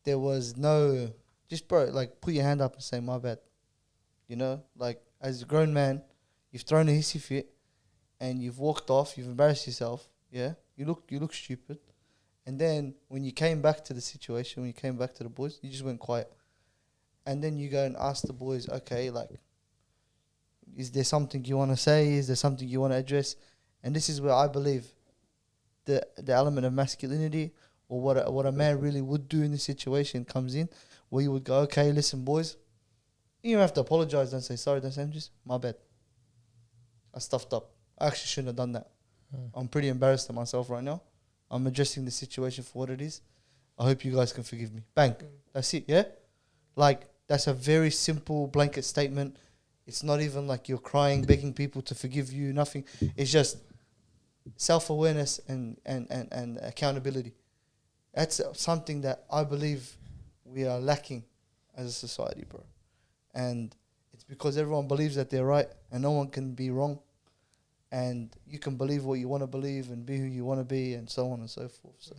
there was no, just bro, like put your hand up and say my bad, you know, like as a grown man, you've thrown a hissy fit, and you've walked off, you've embarrassed yourself, yeah, you look stupid, and then when you came back to the situation, when you came back to the boys, you just went quiet. And then you go and ask the boys, okay, like, is there something you want to say? Is there something you want to address? And this is where I believe the element of masculinity, or what a man really would do in this situation, comes in, where you would go, okay, listen, boys, you don't have to apologize. Don't say sorry. Don't say, just my bad. I stuffed up. I actually shouldn't have done that. I'm pretty embarrassed of myself right now. I'm addressing the situation for what it is. I hope you guys can forgive me. Bang. That's it, yeah? Like, that's a very simple blanket statement. It's not even like you're crying, begging people to forgive you, nothing. It's just self-awareness and accountability. That's something that I believe we are lacking as a society, bro. And it's because everyone believes that they're right and no one can be wrong. And you can believe what you want to believe and be who you want to be and so on and so forth. So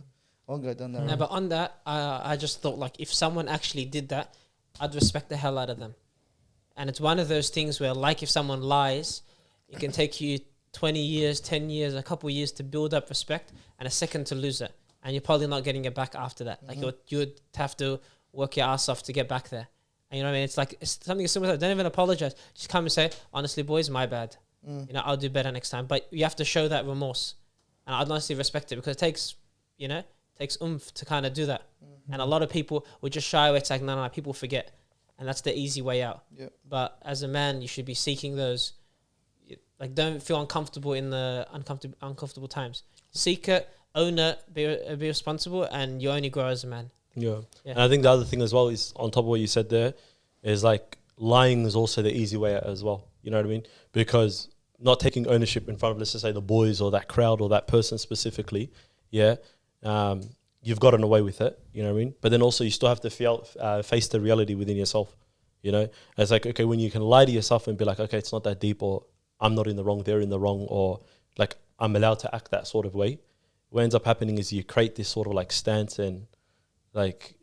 I won't go down that road. No, but on that, I just thought, like, if someone actually did that, I'd respect the hell out of them. And it's one of those things where, like, if someone lies, it can take you 20 years, 10 years, a couple of years to build up respect and a second to lose it. And you're probably not getting it back after that. Like, you would have to work your ass off to get back there. And you know what I mean? It's like, it's something as simple as that. Don't even apologize. Just come and say, honestly, boys, my bad. You know, I'll do better next time. But you have to show that remorse. And I'd honestly respect it, because it takes, you know, oomph to kind of do that. And a lot of people will just shy away. It's like, no, people forget. And that's the easy way out. But as a man, you should be seeking those like don't feel uncomfortable in the uncomfortable times. Seek it, own it, be responsible, and you only grow as a man. Yeah. And I think the other thing as well is, on top of what you said there, is like lying is also the easy way out as well. You know what I mean? Because not taking ownership in front of, let's just say, the boys or that crowd or that person specifically, you've gotten away with it. You know what I mean? But then also you still have to face the reality within yourself. You know, it's like, okay, when you can lie to yourself and be like, okay, it's not that deep, or I'm not in the wrong, they're in the wrong, or like I'm allowed to act that sort of way. What ends up happening is you create this sort of like stance and like,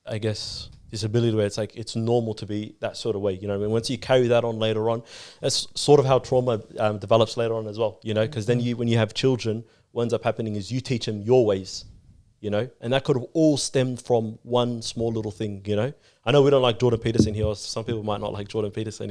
I guess, this ability where it's like it's normal to be that sort of way. You know what I mean? Once you carry that on later on, that's sort of how trauma develops later on as well. You know, because then when you have children, what ends up happening is you teach them your ways. You know, and that could have all stemmed from one small little thing. You know, I know we don't like Jordan Peterson here, or some people might not like Jordan Peterson,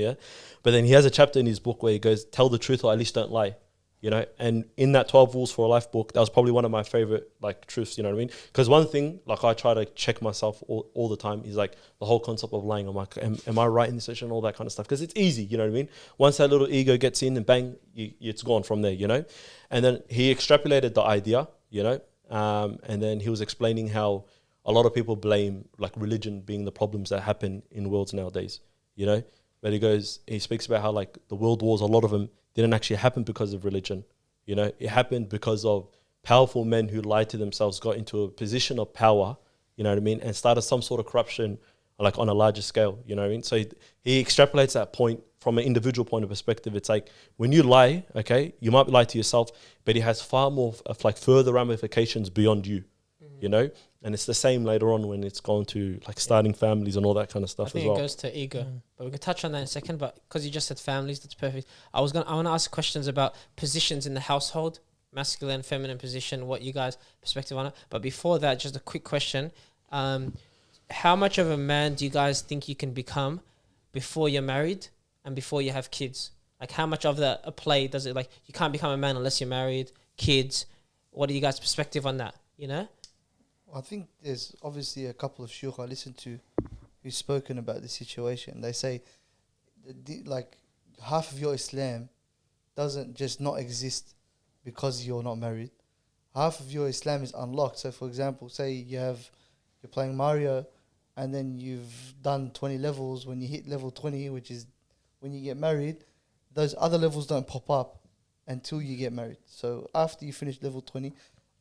but then he has a chapter in his book where he goes, "Tell the truth, or at least don't lie." You know, and in that 12 Rules for a Life book, that was probably one of my favorite like truths. You know what I mean? Because one thing, like I try to check myself all the time, is like the whole concept of lying. I'm like, am I right in this situation? All that kind of stuff. Because it's easy. You know what I mean? Once that little ego gets in, and bang, it's gone from there. You know, and then he extrapolated the idea. You know. And then he was explaining how a lot of people blame like religion being the problems that happen in worlds nowadays, you know. But he speaks about how like the world wars, a lot of them didn't actually happen because of religion, you know. It happened because of powerful men who lied to themselves, got into a position of power, you know what I mean, and started some sort of corruption like on a larger scale, you know what I mean. So he extrapolates that point from an individual point of perspective. It's like when you lie, okay, you might lie to yourself, but it has far more of like further ramifications beyond you, you know. And it's the same later on when it's gone to like starting families and all that kind of stuff as well. I think it goes to ego, but we can touch on that in a second. But because you just said families, that's perfect. I want to ask questions about positions in the household, masculine, feminine position. What you guys' perspective on it? But before that, just a quick question: how much of a man do you guys think you can become before you're married and before you have kids? Like, how much of a play does it, like, you can't become a man unless you're married, kids. What are you guys' perspective on that, you know? I think there's obviously a couple of shuyukh I listened to who've spoken about the situation. They say, like, half of your Islam doesn't just not exist because you're not married. Half of your Islam is unlocked. So, for example, say you're playing Mario, and then you've done 20 levels. When you hit level 20, which is when you get married, those other levels don't pop up until you get married. So after you finish level 20,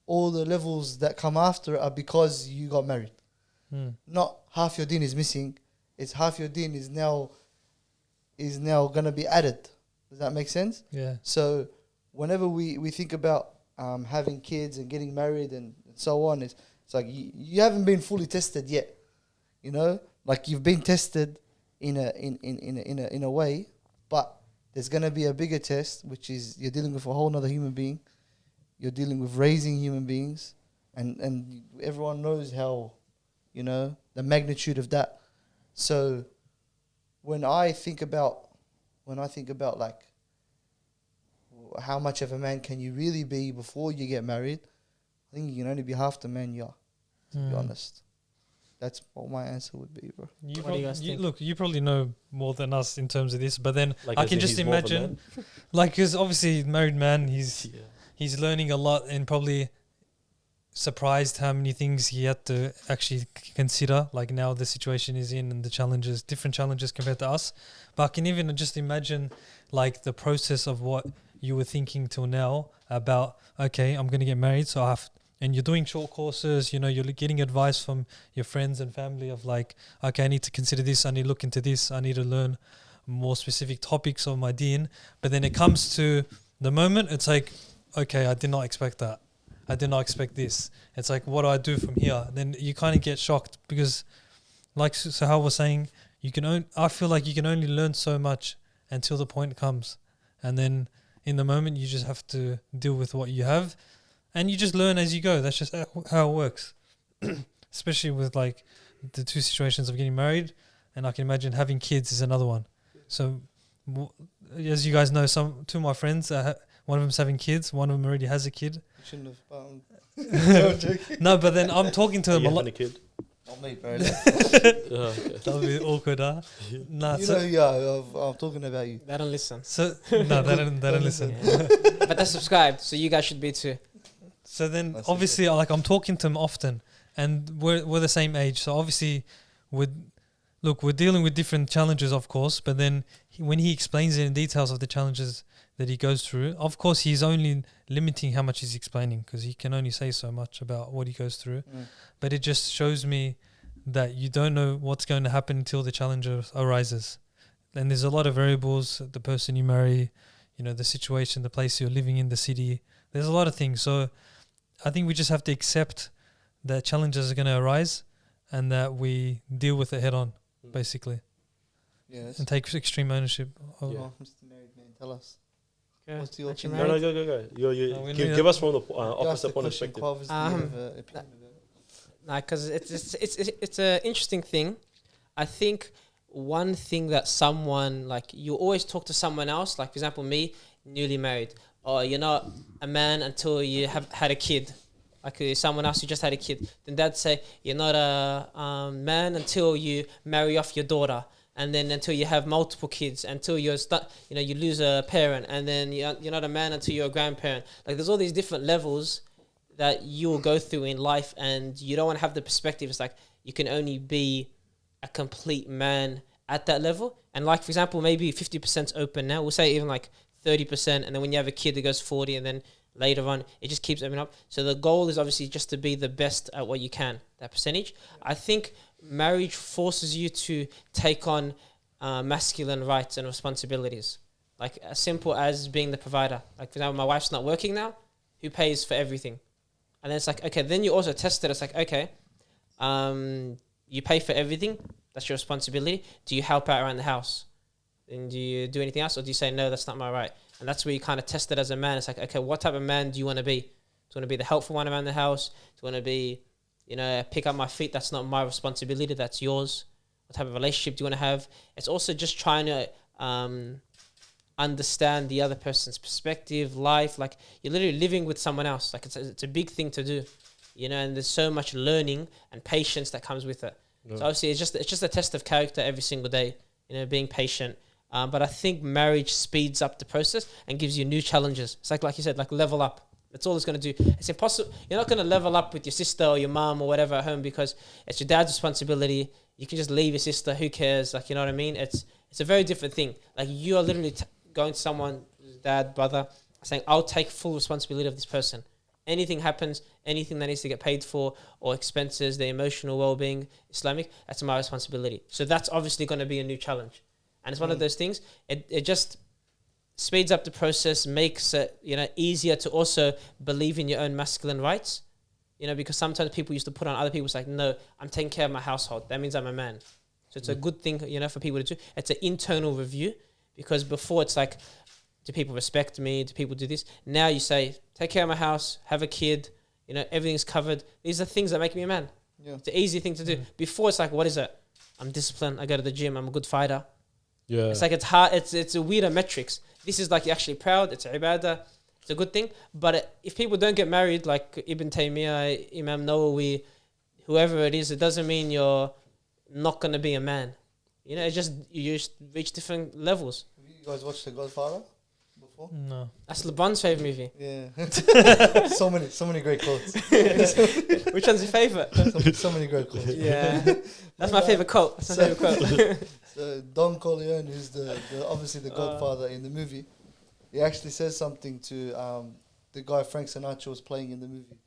all the levels that come after are because you got married. Not half your deen is missing. It's half your deen is now going to be added. Does that make sense? Yeah. So whenever we think about having kids and getting married and so on, it's like you haven't been fully tested yet. You know, like you've been tested in a way, but there's gonna be a bigger test, which is you're dealing with a whole other human being. You're dealing with raising human beings, and everyone knows how, you know, the magnitude of that. So when I think about like how much of a man can you really be before you get married, I think you can only be half the man you are, to be honest. That's what my answer would be, bro. You probably know more than us in terms of this, but then like I can just imagine, like, because obviously married man, he's learning a lot and probably surprised how many things he had to actually consider, like now the situation is in and the challenges, different challenges compared to us. But I can even just imagine like the process of what you were thinking till now about, okay, I'm going to get married, so I have. And you're doing short courses, you know, you're getting advice from your friends and family of like, okay, I need to consider this, I need to look into this, I need to learn more specific topics of my deen. But then it comes to the moment, it's like, okay, I did not expect that. I did not expect this. It's like, what do I do from here? Then you kind of get shocked because, like Sahal was saying, I feel like you can only learn so much until the point comes. And then in the moment, you just have to deal with what you have. And you just learn as you go. That's just how it works. Especially with like the two situations of getting married, and I can imagine having kids is another one. So, as you guys know, two of my friends, one of them's having kids, one of them already has a kid. Shouldn't have. No, but then I'm talking to them a lot. A kid? Not me, bro. That'll be awkward, huh? Nah, You know, yeah, I'm talking about you. They don't listen. so no, they don't listen. Yeah. But they're subscribed, so you guys should be too. So then, That's obviously, like I'm talking to him often, and we're the same age. So obviously, we're dealing with different challenges, of course. But then, when he explains it in details of the challenges that he goes through, of course, he's only limiting how much he's explaining because he can only say so much about what he goes through. But it just shows me that you don't know what's going to happen until the challenge arises. And there's a lot of variables: the person you marry, the situation, the place you're living in, the city. There's a lot of things. So I think we just have to accept that challenges are going to arise and that we deal with it head on, basically, Yes. and take extreme ownership. Of Oh, Mr. Married Man, tell us. Okay. What's your Actually, opinion? No, go. No, we Give, need give us from the You asked opposite the point of question, perspective. Quav, do you have an opinion about it? Nah, because it's an interesting thing. I think one thing that someone, like, you always talk to someone else, like, for example, me, newly married, or you're not a man until you have had a kid. Like, someone else who just had a kid, then they'd say you're not a man until you marry off your daughter, and then until you have multiple kids, until you're you lose a parent, and then you're not a man until you're a grandparent. Like, there's all these different levels that you will go through in life, and you don't want to have the perspective. It's like you can only be a complete man at that level. And, like, for example, maybe 50% open now. We'll say even like 30%, and then when you have a kid, it goes 40, and then later on, it just keeps opening up. So the goal is obviously just to be the best at what you can, that percentage. I think marriage forces you to take on masculine rights and responsibilities. Like, as simple as being the provider. Like, for example, my wife's not working now. Who pays for everything? And then it's like, okay, then you also test it. It's like, okay, you pay for everything. That's your responsibility. Do you help out around the house? And do you do anything else? Or do you say, no, that's not my right? And that's where you kind of test it as a man. It's like, okay, what type of man do you want to be? Do you want to be the helpful one around the house? Do you want to be, pick up my feet? That's not my responsibility. That's yours. What type of relationship do you want to have? It's also just trying to understand the other person's perspective, life. Like, you're literally living with someone else. Like, it's a big thing to do, and there's so much learning and patience that comes with it. No. So obviously it's just a test of character every single day, being patient. But I think marriage speeds up the process and gives you new challenges. It's like you said, like, level up. That's all it's going to do. It's impossible. You're not going to level up with your sister or your mom or whatever at home because it's your dad's responsibility. You can just leave your sister. Who cares? Like, you know what I mean? It's a very different thing. Like, you are literally going to someone, dad, brother, saying, I'll take full responsibility of this person. Anything happens, anything that needs to get paid for, or expenses, their emotional well-being, Islamic, that's my responsibility. So that's obviously going to be a new challenge. And it's one of those things, it just speeds up the process, makes it, easier to also believe in your own masculine rights, because sometimes people used to put on other people's like, no, I'm taking care of my household. That means I'm a man. So it's a good thing, for people to do. It's an internal review, because before it's like, do people respect me? Do people do this? Now you say, take care of my house, have a kid, everything's covered. These are things that make me a man. Yeah. It's an easy thing to do. Before it's like, what is it? I'm disciplined. I go to the gym. I'm a good fighter. Yeah. It's like, it's hard. It's a weirder metrics. This is like, you're actually proud. It's a ibadah. It's a good thing. But if people don't get married, like Ibn Taymiyyah, Imam Nawawi, whoever it is, it doesn't mean you're not going to be a man. It's just, you just reach different levels. Have you guys watched The Godfather before? No. That's LeBron's favourite movie. Yeah. so many great quotes. Which one's your favourite? So many great quotes. Yeah. That's my favourite quote. That's my favourite quote. So Don Corleone, who's the obviously the Godfather in the movie, he actually says something to the guy Frank Sinatra was playing in the movie.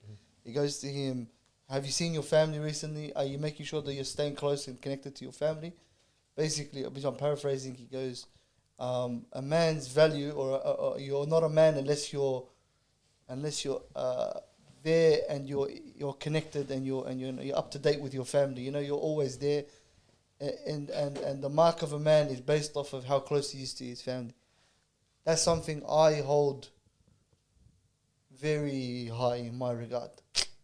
He goes to him, have you seen your family recently? Are you making sure that you're staying close and connected to your family? Basically, which I'm paraphrasing, he goes, a man's value, or you're not a man unless you're there and you're connected and you're up to date with your family. You're always there, and the mark of a man is based off of how close he is to his family. That's something I hold very high in my regard.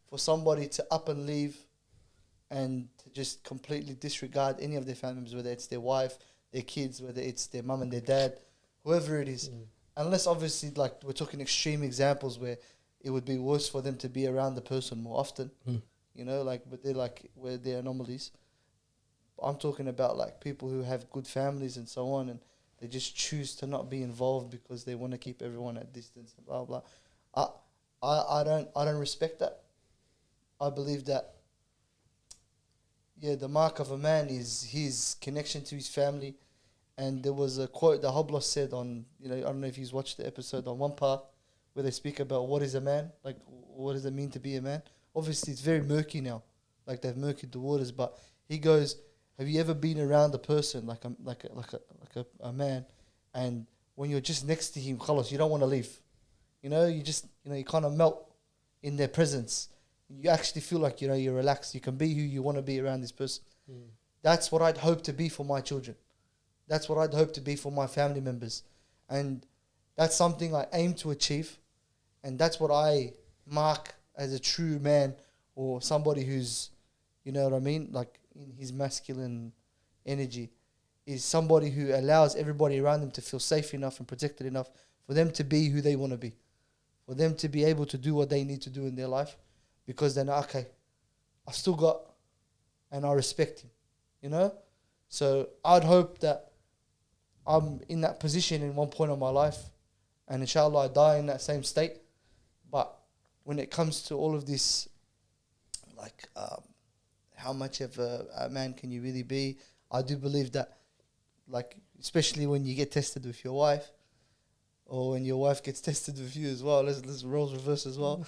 For somebody to up and leave and to just completely disregard any of their family members, whether it's their wife, their kids, whether it's their mum and their dad, whoever it is. Unless obviously, like, we're talking extreme examples where it would be worse for them to be around the person more often. like, but they're like, where they're anomalies. I'm talking about like people who have good families and so on, and they just choose to not be involved because they want to keep everyone at distance and blah blah. I don't respect that. I believe that the mark of a man is his connection to his family. And there was a quote that Hoblos said on, I don't know if you've watched the episode on One Path, where they speak about what is a man, like what does it mean to be a man. Obviously, it's very murky now, like they've murkied the waters. But he goes, "Have you ever been around a person like a man, and when you're just next to him, khalas, you don't want to leave, you just you kind of melt in their presence. You actually feel like you're relaxed. You can be who you want to be around this person. That's what I'd hope to be for my children. That's what I'd hope to be for my family members. And that's something I aim to achieve. And that's what I mark as a true man, or somebody who's, like in his masculine energy, is somebody who allows everybody around them to feel safe enough and protected enough for them to be who they want to be, for them to be able to do what they need to do in their life, because then, okay, I still got, and I respect him, So I'd hope that I'm in that position in one point of my life, and inshallah I die in that same state. But when it comes to all of this, like how much of a man can you really be, I do believe that, like, especially when you get tested with your wife, or when your wife gets tested with you as well, let's roles reverse as well.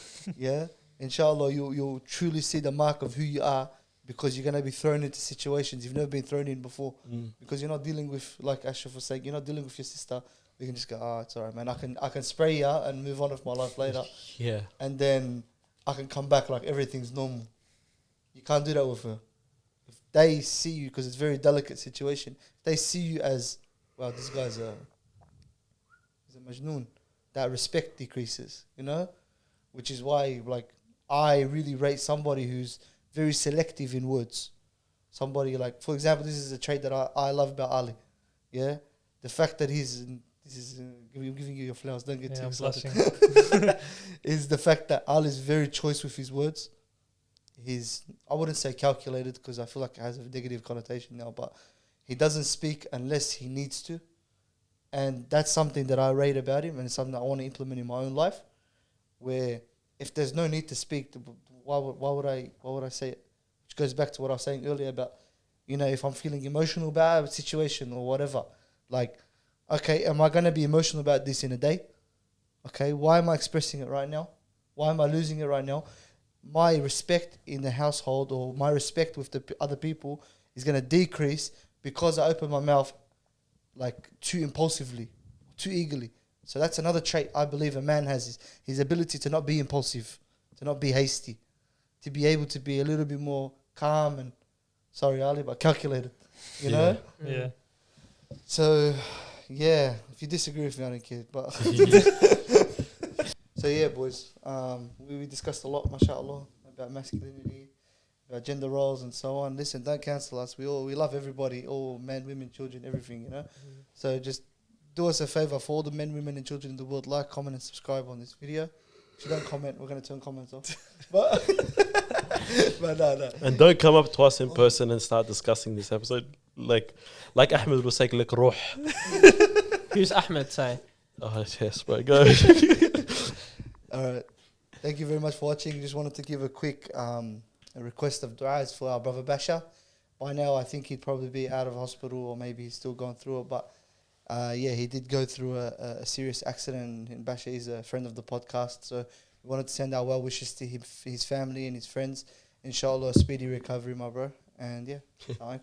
Inshallah you'll truly see the mark of who you are, because you're going to be thrown into situations you've never been thrown in before. Because you're not dealing with, like Ashraf was saying, you're not dealing with your sister. You can just go, it's all right, man. I can spray you and move on with my life later. Yeah. And then I can come back like everything's normal. You can't do that with her. If they see you, because it's a very delicate situation, if they see you as, well, this guy's he's a majnoon, that respect decreases, Which is why, like, I really rate somebody who's very selective in words. Somebody like, for example, this is a trait that I love about Ali. Yeah, the fact that I'm giving you your flowers. Don't get too excited. Is the fact that Ali is very choice with his words. I wouldn't say calculated, because I feel like it has a negative connotation now, but he doesn't speak unless he needs to, and that's something that I rate about him, and it's something that I want to implement in my own life. Where if there's no need to speak, why would I say it? Which goes back to what I was saying earlier about, if I'm feeling emotional about a situation or whatever, like, okay, am I going to be emotional about this in a day? Okay, why am I expressing it right now? Why am I losing it right now? My respect in the household, or my respect with the other people, is going to decrease because I open my mouth like too impulsively, too eagerly. So that's another trait I believe a man has, is his ability to not be impulsive, to not be hasty, to be able to be a little bit more calm and, sorry Ali, but calculated, you know? Yeah. So, if you disagree with me, I don't care. But so boys, we discussed a lot, mashallah, about masculinity, about gender roles and so on. Listen, don't cancel us. We love everybody, all men, women, children, everything, So just do us a favor, for all the men, women and children in the world, like, comment and subscribe on this video. If you don't comment, we're going to turn comments off. But no. And don't come up to us in person and start discussing this episode. Like Ahmed was saying, like, ruh. Who's Ahmed say? Oh, yes, bro, go. All right. Thank you very much for watching. Just wanted to give a quick a request of du'as for our brother Basha. By now, I think he'd probably be out of hospital, or maybe he's still going through it. But he did go through a serious accident. And Basha is a friend of the podcast. So we wanted to send our well wishes to him, his family and his friends. Inshallah, a speedy recovery, my bro. And assalamu alaikum.